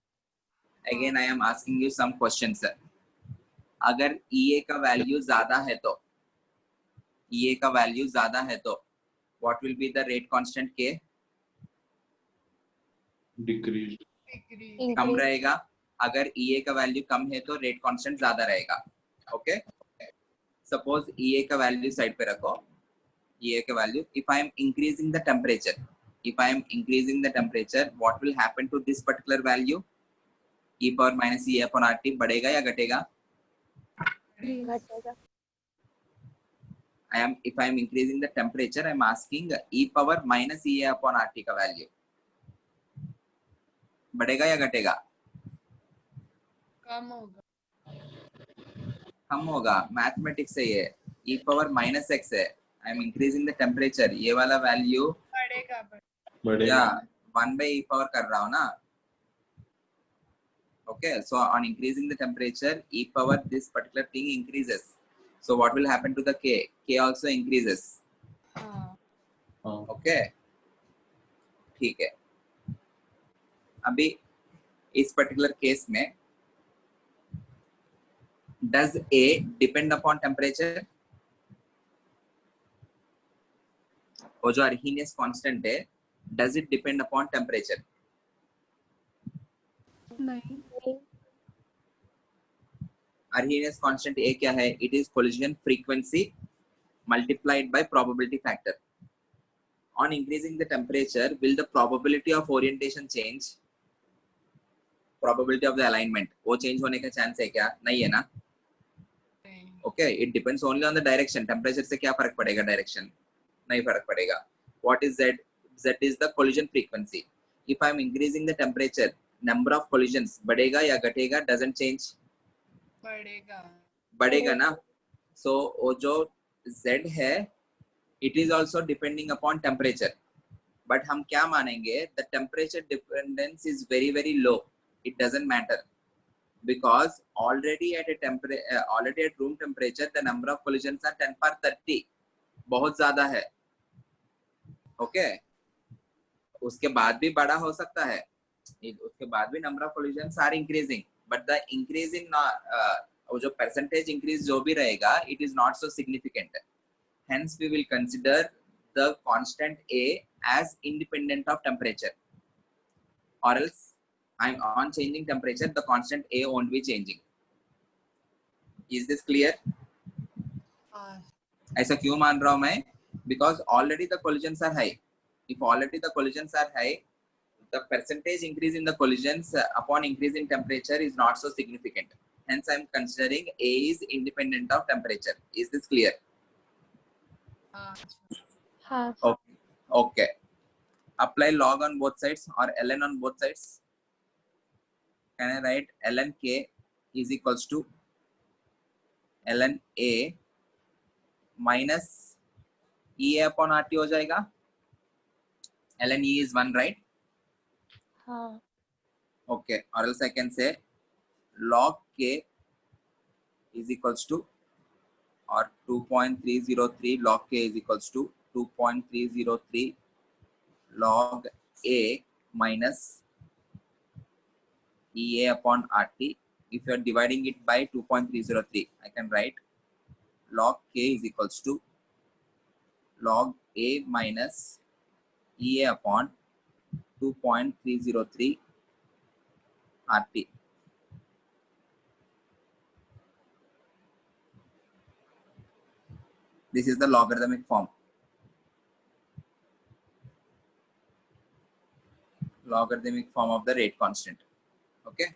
Again I am asking you some questions sir. अगर EA का value ज्यादा है तो, EA का वैल्यू ज्यादा है तो what will be the rate constant K? Decrease come Increase. रहेगा. अगर EA का वैल्यू कम है तो रेट कांस्टेंट ज्यादा रहेगा. ओके, सपोज EA का वैल्यू साइड पे रखो. EA का value, if I am increasing the temperature, what will happen to this particular value? E power minus EA upon RT बढ़ेगा या घटेगा? घटेगा. if I am increasing the temperature, I am asking e power minus EA upon RT का value बढ़ेगा या घटेगा? कम होगा. Mathematics है ये. e power minus x है. I am increasing the temperature. ये वाला वैल्यू बढ़ेगा. या 1 by e power कर रहा हूँ ना. Okay, so on increasing the temperature, e power this particular thing increases. So what will happen to the k? K also increases. Okay, ठीक है. अभी इस particular case में does A depend upon temperature? वो जो Arrhenius constant है, does it depend upon temperature? नहीं. Arrhenius constant A क्या है? It is collision frequency multiplied by probability factor. On increasing the temperature, will the probability of orientation change? Probability of the alignment वो change होने का chance है क्या? नहीं है ना? Okay, it depends only on the direction. Temperature से क्या फर्क पड़ेगा direction? नहीं फर्क पड़ेगा. What is Z? Z is the collision frequency. If I am increasing the temperature, number of collisions बढ़ेगा या घटेगा? Doesn't change. बढ़ेगा ना. So वो जो Z है, it is also depending upon temperature. But हम क्या मानेंगे? The temperature dependence is very very low. It doesn't matter because already at room temperature the number of collisions are 10 per 30. बहुत ज्यादा है. Okay. उसके बाद भी बड़ा हो सकता है. उसके बाद भी number of collisions are increasing. But the increase in वो जो percentage increase जो भी रहेगा, it is not so significant. Hence, we will consider the constant A as independent of temperature. Or else, on changing temperature, the constant A won't be changing. Is this clear? ऐसा क्यों मान रहा हूँ मैं? Because already the collisions are high. If already the collisions are high, the percentage increase in the collisions upon increase in temperature is not so significant. Hence, I am considering A is independent of temperature. Is this clear? हाँ. Okay. Okay. Apply log on both sides or ln on both sides. Can I write ln k is equals to ln A minus EA upon RT हो जाएगा. ln E is 1, right? हाँ. Okay. Or else I can say log k is equals to or 2.303 log k is equals to 2.303 log A minus EA upon RT. If you are dividing it by 2.303, I can write log K is equals to log A minus EA upon 2.303 RT. This is the logarithmic form. Logarithmic form of the rate constant. Okay.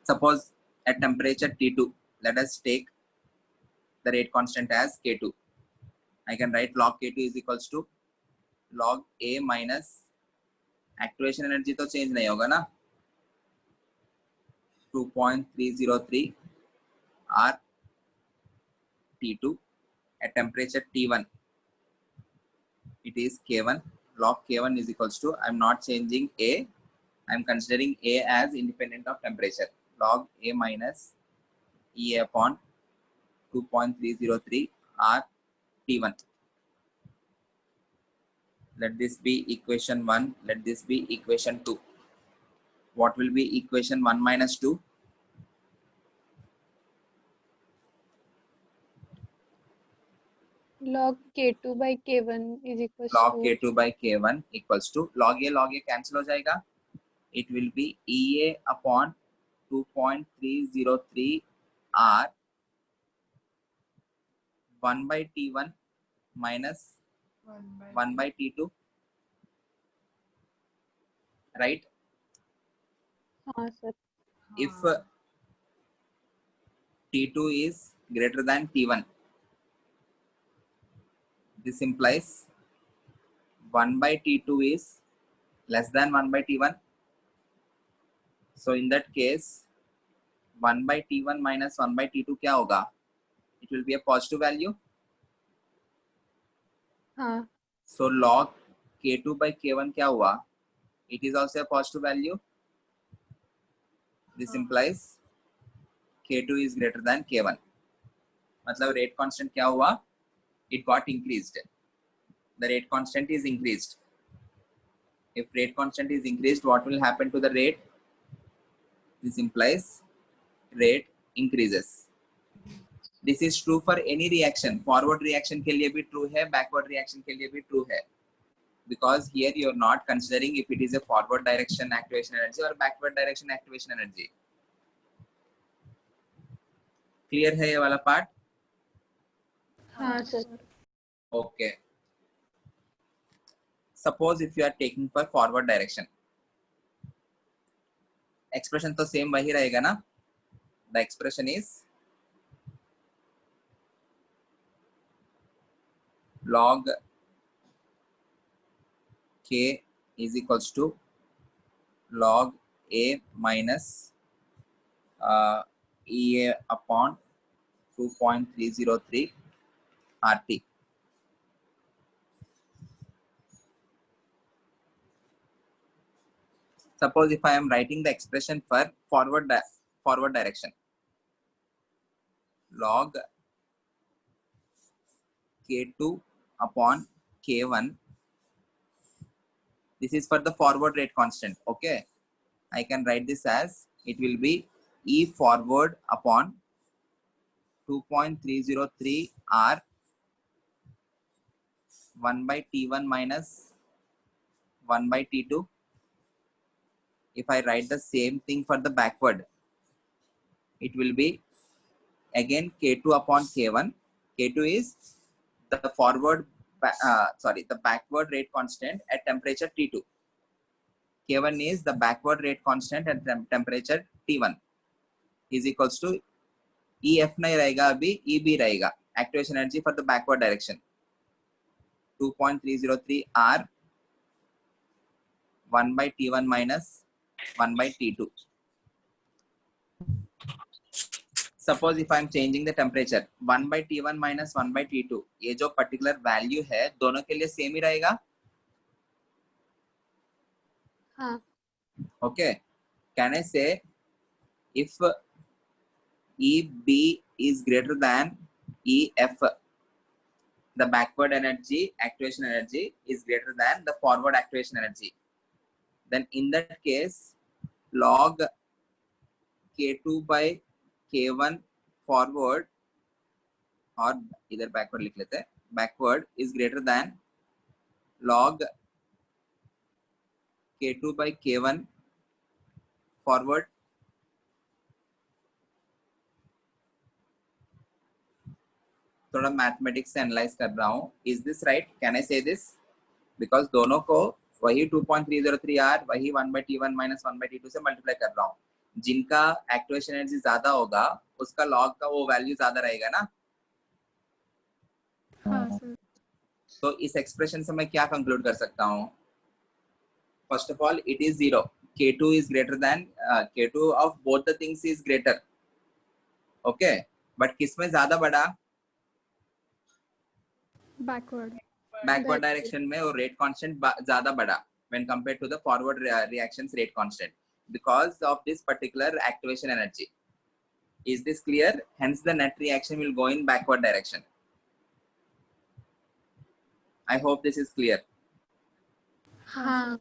Suppose at temperature T2, let us take the rate constant as K2. I can write log K2 is equals to log A minus activation energy तो change नहीं होगा ना. 2.303 R T2 at temperature T1. It is K1. Log K1 is equals to, I am not changing A. I am considering A as independent of temperature. Log A minus EA upon 2.303 R T1. Let this be equation 1. Let this be equation 2. What will be equation 1 minus 2? Log K2 by K1 is equals Log to K2 by K1 equals to log A cancel हो जाएगा. It will be EA upon 2.303 R 1 by T1 minus 1 by T2. right? हाँ sir. If T2 is greater than T1, this implies 1 by T2 is less than 1 by T1. So in that case, 1 by T1 minus 1 by T2 क्या होगा? It will be a positive value. हाँ. So log K2 by K1 क्या हुआ? It is also a positive value. This implies K2 is greater than K1. मतलब rate constant क्या हुआ? It got increased. The rate constant is increased. If rate constant is increased, what will happen to the rate? This implies rate increases. This is true for any reaction. Forward reaction के लिए भी true है, backward reaction के लिए भी true है. Because here you are not considering if it is a forward direction activation energy or backward direction activation energy. Clear है ये वाला part? हाँ sir. Okay. Suppose if you are taking for forward direction, expression तो same वही रहेगा ना? The expression is log K is equals to log A minus EA upon 2.303 RT. Suppose if I am writing the expression for forward direction, log K2 upon K1. This is for the forward rate constant. Okay, I can write this as it will be E forward upon 2.303 R 1 by T1 minus 1 by T2. If I write the same thing for the backward, it will be again K2 upon K1. K2 is the the backward rate constant at temperature T2. K1 is the backward rate constant at temperature T1 is equals to EF नहीं रहेगा अभी EB रहेगा, activation energy for the backward direction 2.303 R 1 by T1 minus 1 by T2. Suppose if I am changing the temperature 1 by T1 minus 1 by T2, ये जो particular value है दोनों के लिए same ही रहेगा. हाँ. Okay, can I say if EB is greater than EF, the backward energy activation energy is greater than the forward activation energy, then in that case log K2 by K1 forward or either backward लिख लेते हैं, backward is greater than log K2 by K1 forward. थोड़ा mathematics से analyse कर रहा हूँ. Is this right? Can I से this? Because दोनों को वही 2.303 आर वही 1 by T1 minus 1 by T2 से मल्टीप्लाई कर रहा हूँ. जिनका एक्टिवेशन एनर्जी ज्यादा होगा उसका लॉग का वो वैल्यू ज्यादा रहेगा ना. हाँ सर. तो इस एक्सप्रेशन से मैं क्या कंक्लूड कर सकता हूँ? First of all it is 0. K2 is greater than K2 of both the things is greater. Okay, but किसमें ज्यादा बड़ा? बैकवर्ड डायरेक्शन में और रेट कांस्टेंट ज्यादा बड़ा when compared to the forward reactions rate constant because of this particular activation energy. Is this clear? Hence the net reaction will go in backward direction. I hope this is clear. हाँ.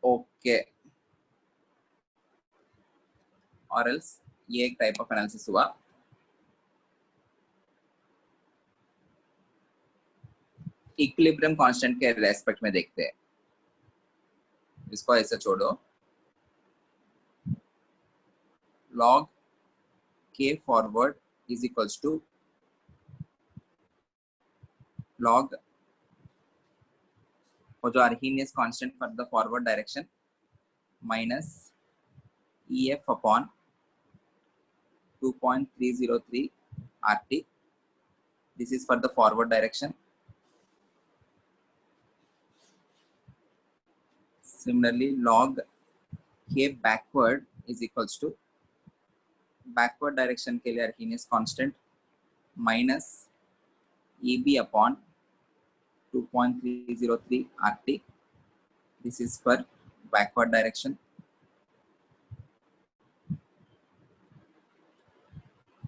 Okay, or else ये एक type of analysis हुआ. Equilibrium constant के respect में देखते हैं. इसको ऐसे छोड़ो. log K forward is equals to log और जो Arrhenius constant for the forward direction minus EF upon 2.303 RT. This is for the forward direction. Similarly, log K backward is equals to backward direction के लिए Arrhenius constant minus EB upon 2.303 RT. This is for backward direction.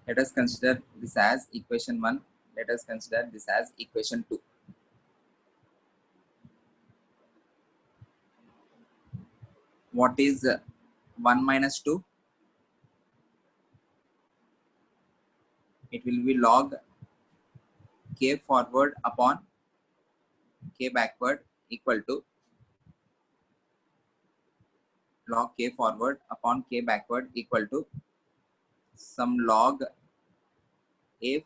Let us consider this as equation 1. Let us consider this as equation 2. What is 1 minus 2? It will be log K forward upon K backward equal to log K forward upon K backward equal to some log A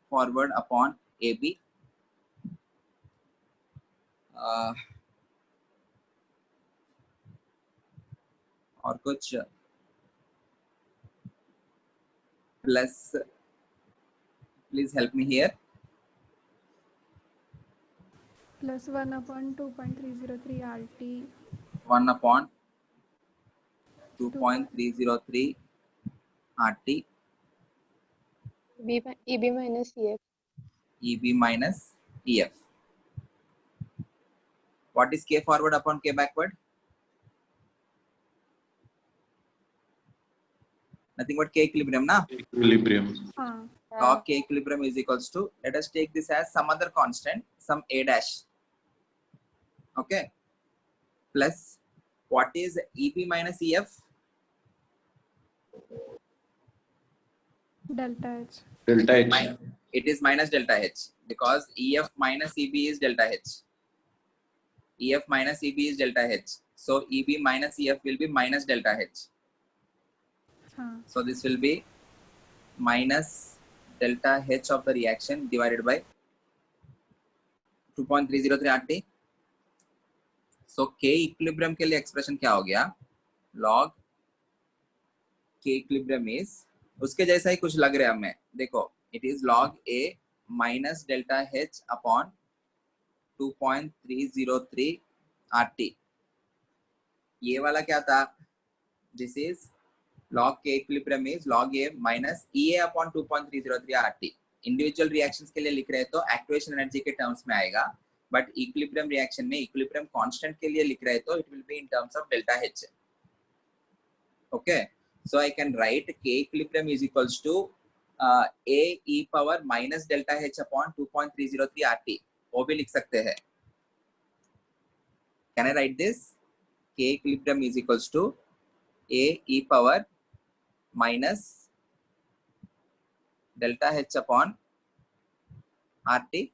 forward upon AB और कुछ plus, please help me here, plus 1 upon 2.303 RT 1 upon 2.303 RT EB minus EF. EB minus EF. What is K forward upon K backward? Nothing but K equilibrium, na? Equilibrium. हाँ Log K equilibrium is equals to, let us take this as some other constant, some A dash. Okay. Plus, what is EB minus EF? delta H. Delta H. It is minus delta H because EF minus EB is delta H. EF minus EB is delta H. So EB minus EF will be minus delta H. हाँ So this will be minus delta H of the reaction divided by 2.303 RT. So K equilibrium के लिए expression क्या हो गया? Log K equilibrium is, उसके जैसा ही कुछ लग रहा है हमें. देखो, it is log A minus delta H upon 2.303 RT. ये वाला क्या था? This is log K equilibrium is log A minus EA upon 2.303 RT. Individual reactions के लिए लिख रहे हैं तो activation energy के terms में आएगा, but equilibrium reaction में equilibrium constant के लिए लिख रहे हैं तो it will be in terms of delta H. Okay, so I can write K equilibrium is equals to A e power minus delta H upon 2.303 RT. वो भी लिख सकते हैं. Can I write this? K equilibrium is equals to A e power minus delta H upon RT,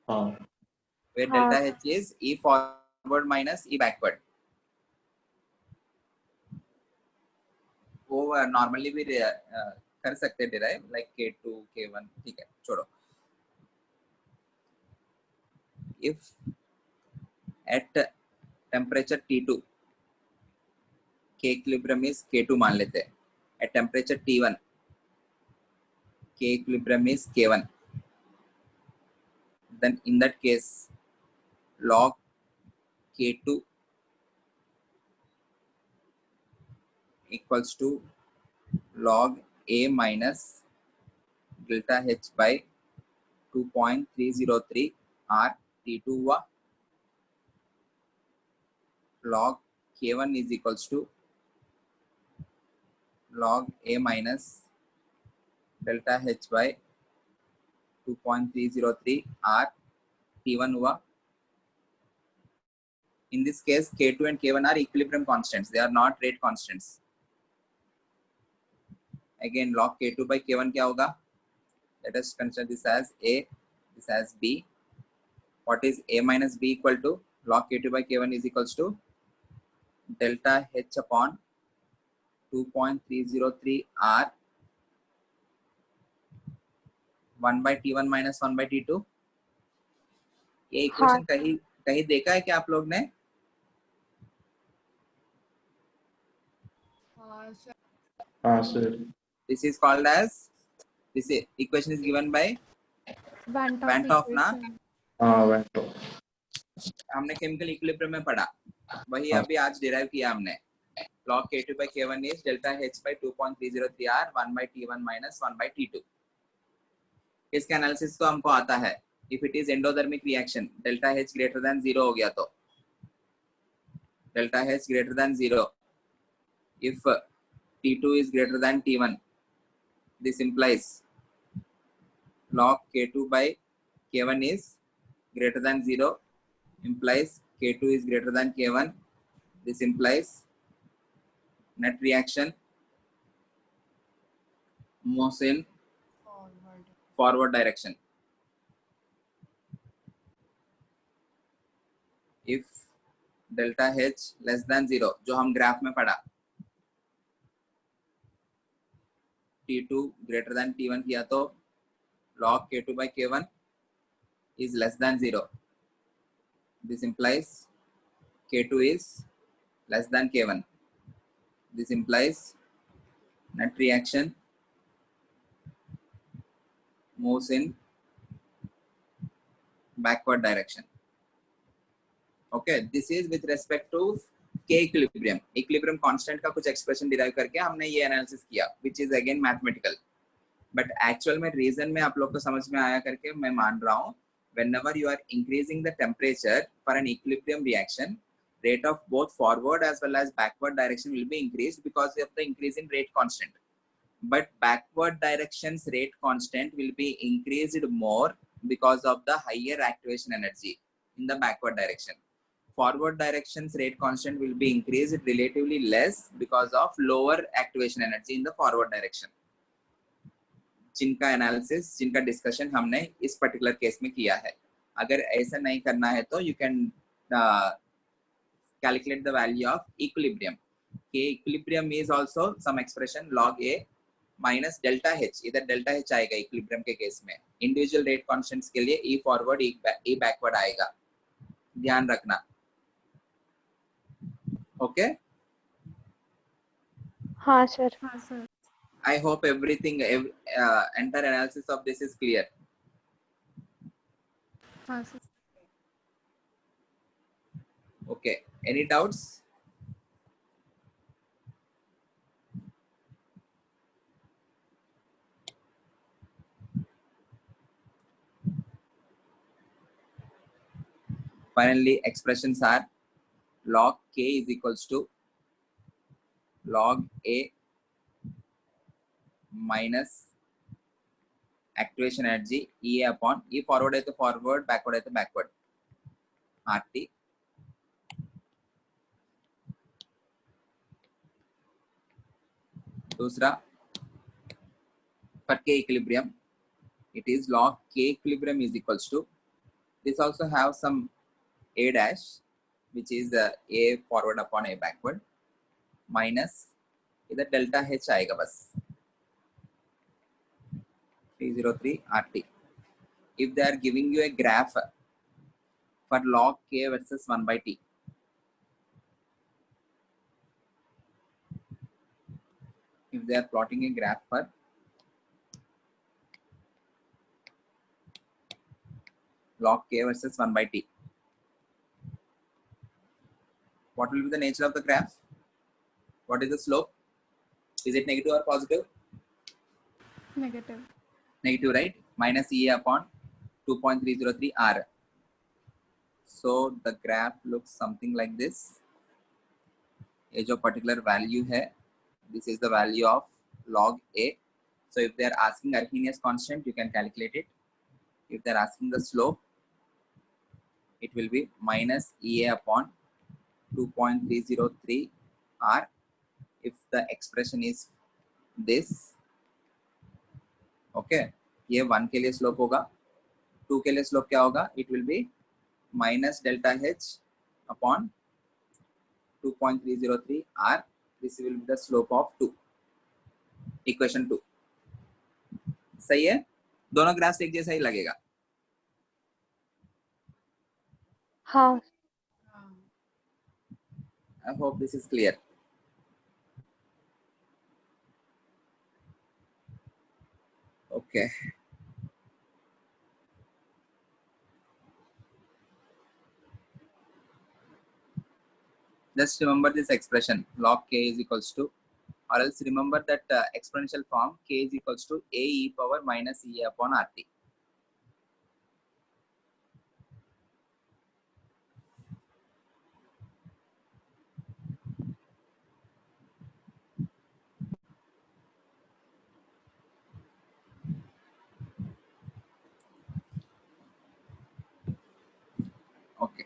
where delta H is E forward minus E backward. वो normally भी कर सकते हैं डिराइव, लाइक K2 K1, ठीक है, छोड़ो. If at temperature T2 K equilibrium is K2 मान लेते हैं, at temperature T1 K equilibrium is K1, then in that case log K2 equals to log A minus delta H by 2.303 R T2 हुआ. Log K1 is equals to log A minus delta H by 2.303 R T1 हुआ. In this case, K2 and K1 are equilibrium constants. They are not rate constants. Again, log K2 by K1 क्या होगा? Let us consider this as A, this as B. What is A minus B equal to? Log K2 by K1 is equals to delta H upon 2.303 R 1 by T1 minus 1 by T2. ये equation कहीं कहीं देखा है क्या आप लोग ने? हाँ sir. This is called as, this equation is given by Van Van 't Hoff ना? equation. हाँ वेंटो। हमने केमिकल इक्विलिब्रियम में पढ़ा, वही हाँ। अभी आज डिराइव किया हमने। log K2 by K1 is delta H by 2.303 R 1 by T1 minus 1 by T2। इसका एनालिसिस तो हमको आता है। If it is endothermic reaction, delta H greater than 0 हो गया तो delta H greater than 0, if T2 is greater than T1, this implies log K2 by K1 is greater than 0, implies K2 is greater than K1. This implies net reaction moves in forward direction. If delta H less than 0, जो हम graph में पढ़ा, T2 greater than T1 किया तो log K2 by K1 is less than 0. This implies K2 is less than K1. This implies net reaction moves in backward direction. Okay, this is with respect to K equilibrium. Equilibrium constant का कुछ expression derive करके हमने ये analysis किया, which is again mathematical. But actual में reason में आप लोग को समझ में आया करके मैं मान रहा हूँ, whenever you are increasing the temperature for an equilibrium reaction, rate of both forward as well as backward direction will be increased because of the increase in rate constant. But backward direction's rate constant will be increased more because of the higher activation energy in the backward direction. Forward direction's rate constant will be increased relatively less because of lower activation energy in the forward direction. जिनका analysis, जिनका discussion हमने इस particular case में किया है। अगर ऐसा नहीं करना है तो you can calculate the value of equilibrium. K equilibrium is also some expression log A minus delta H. इधर delta H आएगा equilibrium के केस में। Individual rate constants के लिए E forward E backward आएगा, ध्यान रखना। Okay? हाँ सर। हाँ sir. I hope everything, entire analysis of this is clear. हाँ sir. Okay. Any doubts? Finally, expressions are log K is equals to log A minus activation energy E upon E forward है तो forward, backward है तो backward, RT. दूसरा, for K equilibrium, it is log K equilibrium is equals to, this also have some A dash, which is A forward upon A backward, minus इधर delta H आएगा बस 303 RT. If they are giving you a graph for log K versus 1 by T, if they are plotting a graph for log K versus 1 by T, what will be the nature of the graph? What is the slope? Is it negative or positive? Negative. Negative, right? Minus E upon 2.303 R. So the graph looks something like this. ये जो particular value है, this is the value of log A. So if they are asking Arrhenius constant, you can calculate it. If they are asking the slope, it will be minus EA upon 2.303 R. If the expression is this, okay, ये 1 के लिए slope होगा, 2 के लिए slope क्या होगा? It will be minus delta H upon 2.303 R. This will be the slope of 2. Equation 2. सही है? दोनों ग्राफ एक जैसा ही लगेगा। हाँ I hope this is clear. Okay. Just remember this expression, log k is equals to, or else remember that exponential form k is equals to a e power minus e upon rt. Okay.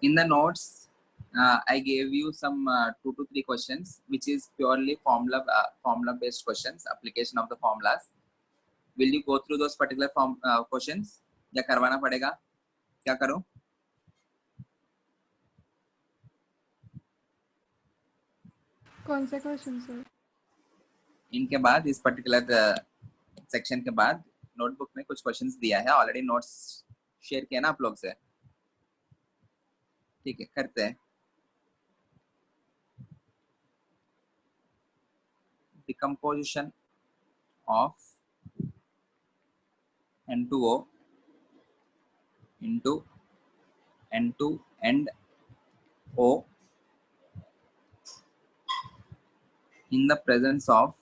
In the notes, I gave you some 2 to 3 questions, which is purely formula based questions, application of the formulas. Will you go through those particular questions? या करवाना पड़ेगा? क्या करूं? कौन से question sir? इनके बाद इस पर्टिकुलर सेक्शन के बाद नोटबुक में कुछ क्वेश्चंस दिया है, ऑलरेडी नोट्स शेयर किया ना आप लोग से, ठीक है करते हैं. Decomposition of N2O into N2 and O in the presence of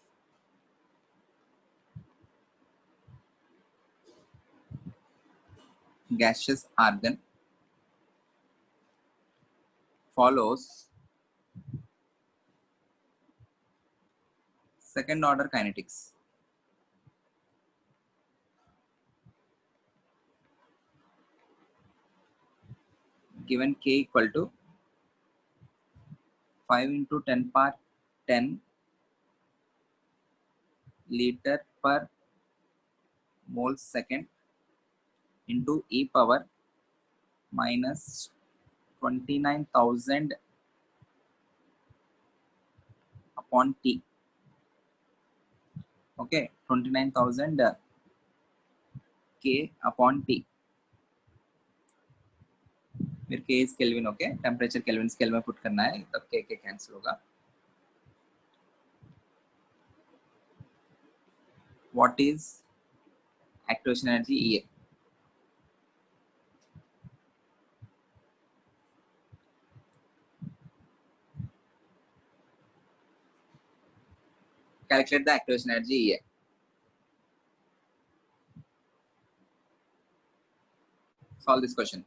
gaseous argon follows second order kinetics. Given K equal to 5 into 10 power 10 liter per mole second into e power minus 29,000 upon T. Okay, 29,000 K upon T. फिर K is Kelvin, okay? Temperature Kelvin scale में put करना है, तब K cancel होगा. What is activation energy EA? Calculate the activation energy EA. Solve this question.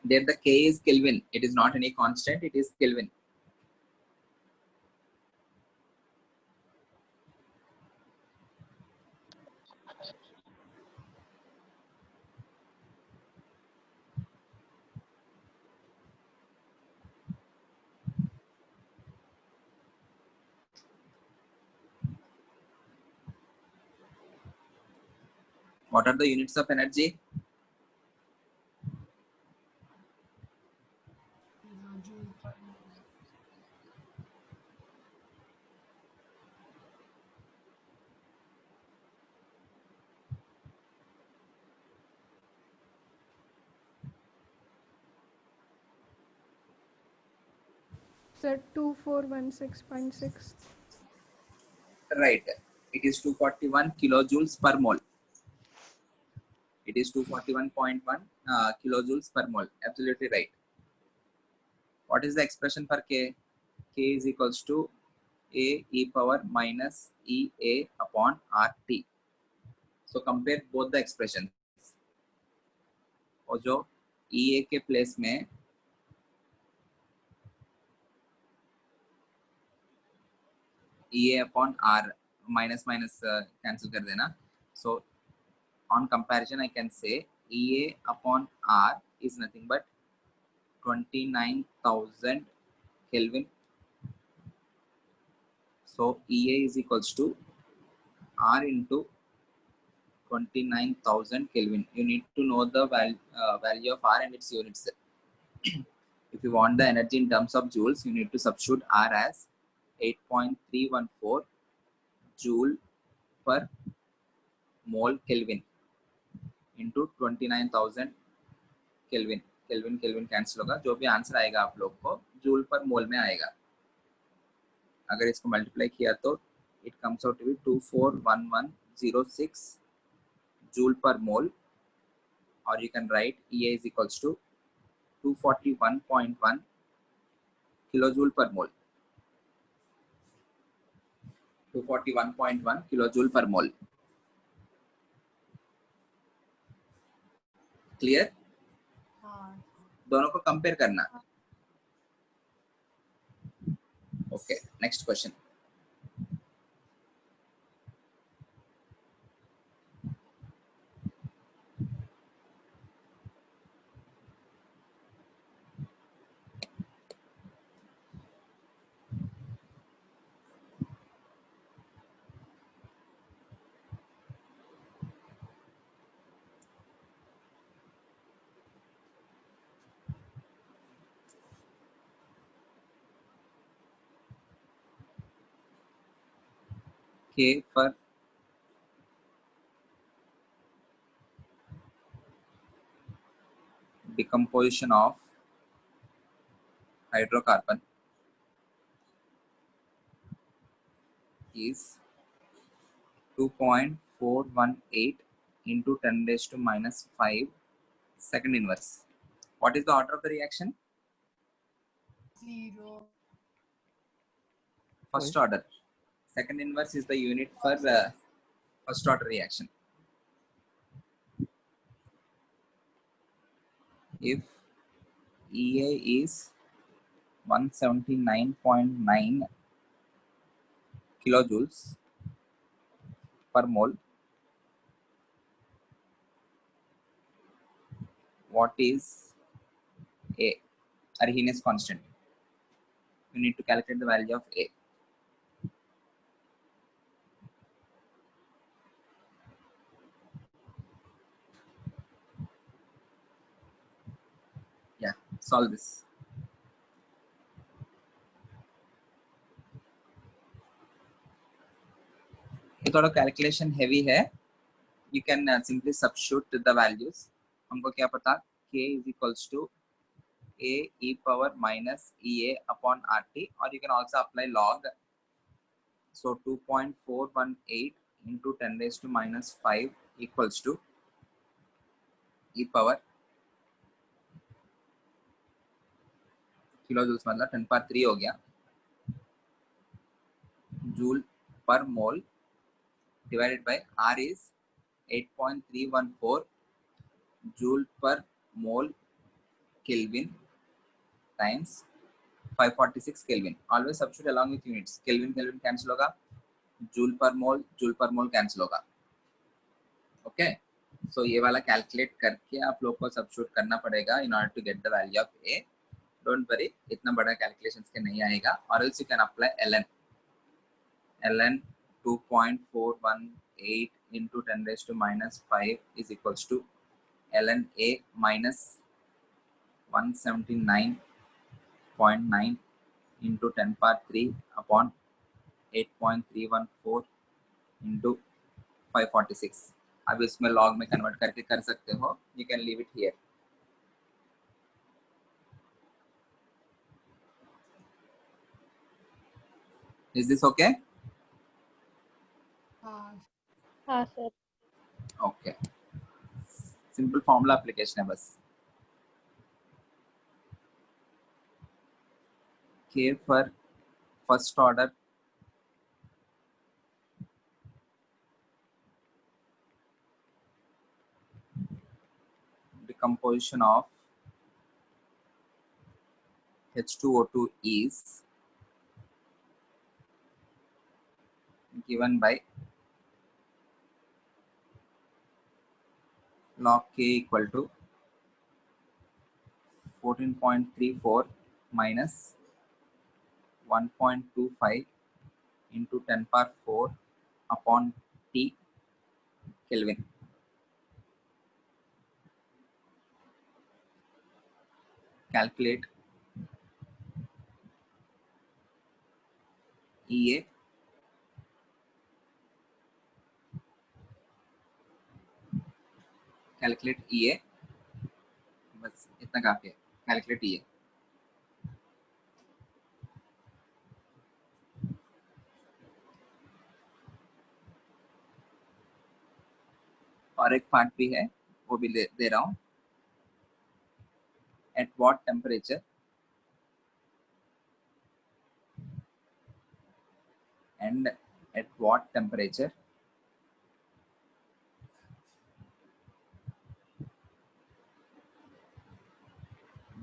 There the K is Kelvin. It is not any constant. It is Kelvin. What are the units of energy? Sir, 2416.6. Right. It is 241 kilojoules per mole. It is 241.1 kilojoules per mole. Absolutely right. What is the expression for K? K is equals to A e power minus EA upon RT. So compare both the expressions. और जो EA के place में EA upon R minus cancel कर देना. So on comparison, I can say EA upon R is nothing but 29,000 Kelvin. So EA is equals to R into 29,000 Kelvin. You need to know the value of R and its units. If you want the energy in terms of joules, you need to substitute R as 8.314 joule per mole Kelvin into 29,000 Kelvin. Kelvin cancel होगा. जो भी answer आएगा आप लोग को joule पर मोल में आएगा. अगर इसको मल्टीप्लाई किया तो it comes out to be 241106 joule per mole, or you can write EA is equals to 241.1 kilojoule per mole. 241.1 kilojoule per mole. Clear? दोनों को कंपेयर करना. Okay, next question. K for decomposition of hydrocarbon is 2.418 into 10 raised to minus 5 second inverse. What is the order of the reaction? 0. First order. Second inverse is the unit for first order reaction. If EA is 179.9 kilojoules per mole, what is A? Arrhenius constant. You need to calculate the value of A. Yeah, solve this. ये थोड़ा calculation heavy है. You can simply substitute the values. हमको क्या पता? K is equals to A e power minus EA upon RT, or you can also apply log. So 2.418 into 10 raised to minus 5 equals to e power kilojoules मतलब 10 power 3 हो गया joule per mole divided by R is 8.314 joule per mole Kelvin times 546 Kelvin. Always substitute along with units. Kelvin cancel होगा, joule per mole cancel होगा. Okay, so ये वाला calculate करके आप लोग को substitute करना पड़ेगा in order to get the value of A. Don't worry, इतना बड़ा calculations के नहीं आएगा. Or else you can apply ln 2.418 into 10 raised to minus 5 is equals to ln A minus 179.9 into 10 power 3 upon 8.314 into 546. अब इसमें log में convert करके कर सकते हो. You can leave it here. Is this okay? हाँ sir. Okay. Simple formula application है बस. K for first order decomposition of H2O2 is given by log K equal to 14.34 minus 1.25 into 10 power 4 upon T Kelvin. Calculate EA calculate EA बस इतना काफी है. Calculate EA. और एक part भी है वो भी दे रहा हूं. At what temperature and at what temperature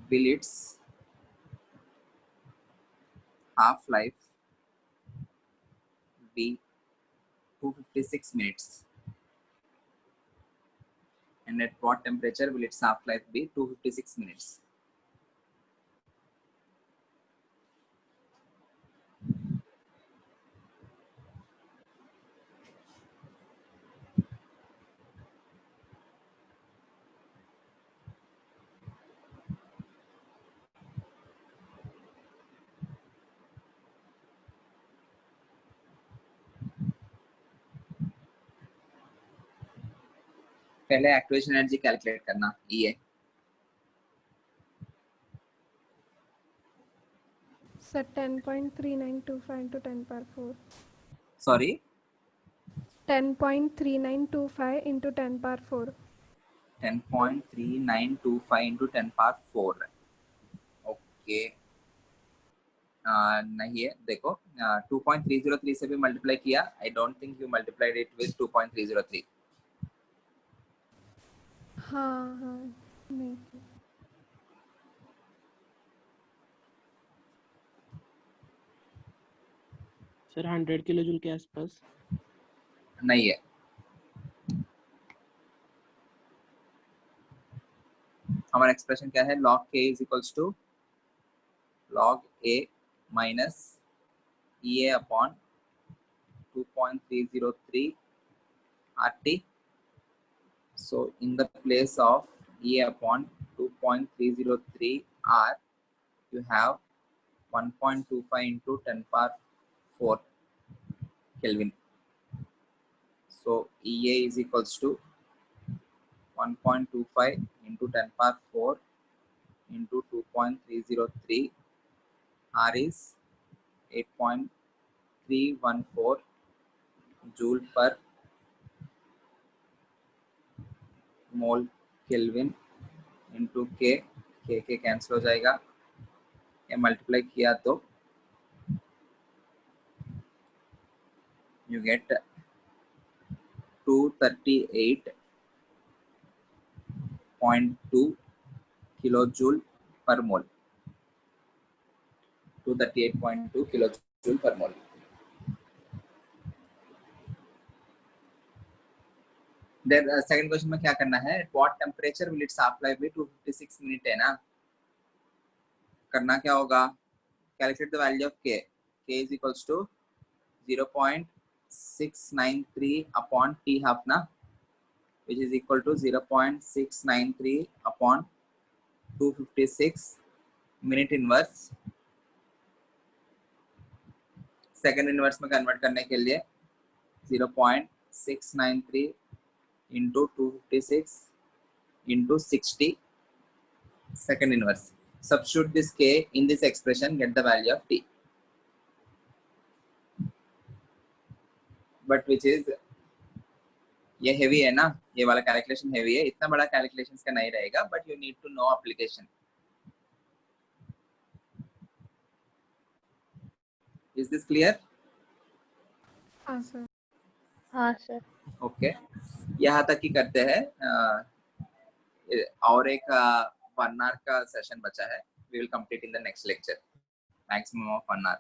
will its half-life be 256 minutes, and at what temperature will its half-life be 256 minutes. पहले एक्टिवेशन एनर्जी कैलकुलेट करना EA. Sir 10.3925 into 10 power 4. Sorry, 10.3925 into 10 power 4. 10.3925 into 10 power 4. Okay. नहीं है, देखो 2.303 से भी multiply किया. I don't think you multiplied it with 2.303. हाँ हाँ नहीं. सर 100 किलो जूल के आसपास. नहीं है. हमारा एक्सप्रेशन क्या है? log K is equals to log A minus EA upon 2.303 RT. So in the place of EA upon 2.303 R, you have 1.25 into 10 power 4 Kelvin. So EA is equals to 1.25 into 10 power 4 into 2.303. R is 8.314 joule per mole Kelvin into K. K cancel हो जाएगा. ये multiply किया तो you get 238.2 kilojoule per mole, 238.2 kilojoule per mole. Then second question में क्या करना है, at what temperature will its half life be? 256 minute है ना. करना क्या होगा, calculate the value of k. K is equals to 0.693 upon t half ना, which is equal to 0.693 upon 256 minute inverse. Second inverse में convert करने के लिए 0.693 into 256 into 60 second inverse. Substitute this k in this expression, get the value of t. But which is, ये heavy है ना, ये वाला calculation heavy है, इतना बड़ा calculations का नहीं रहेगा, but you need to know application. Is this clear? हाँ सर। हाँ सर। Okay. यहाँ तक ही करते हैं, और एक 1 hour का सेशन बचा है. We will complete in the next lecture. Maximum of 1 hour.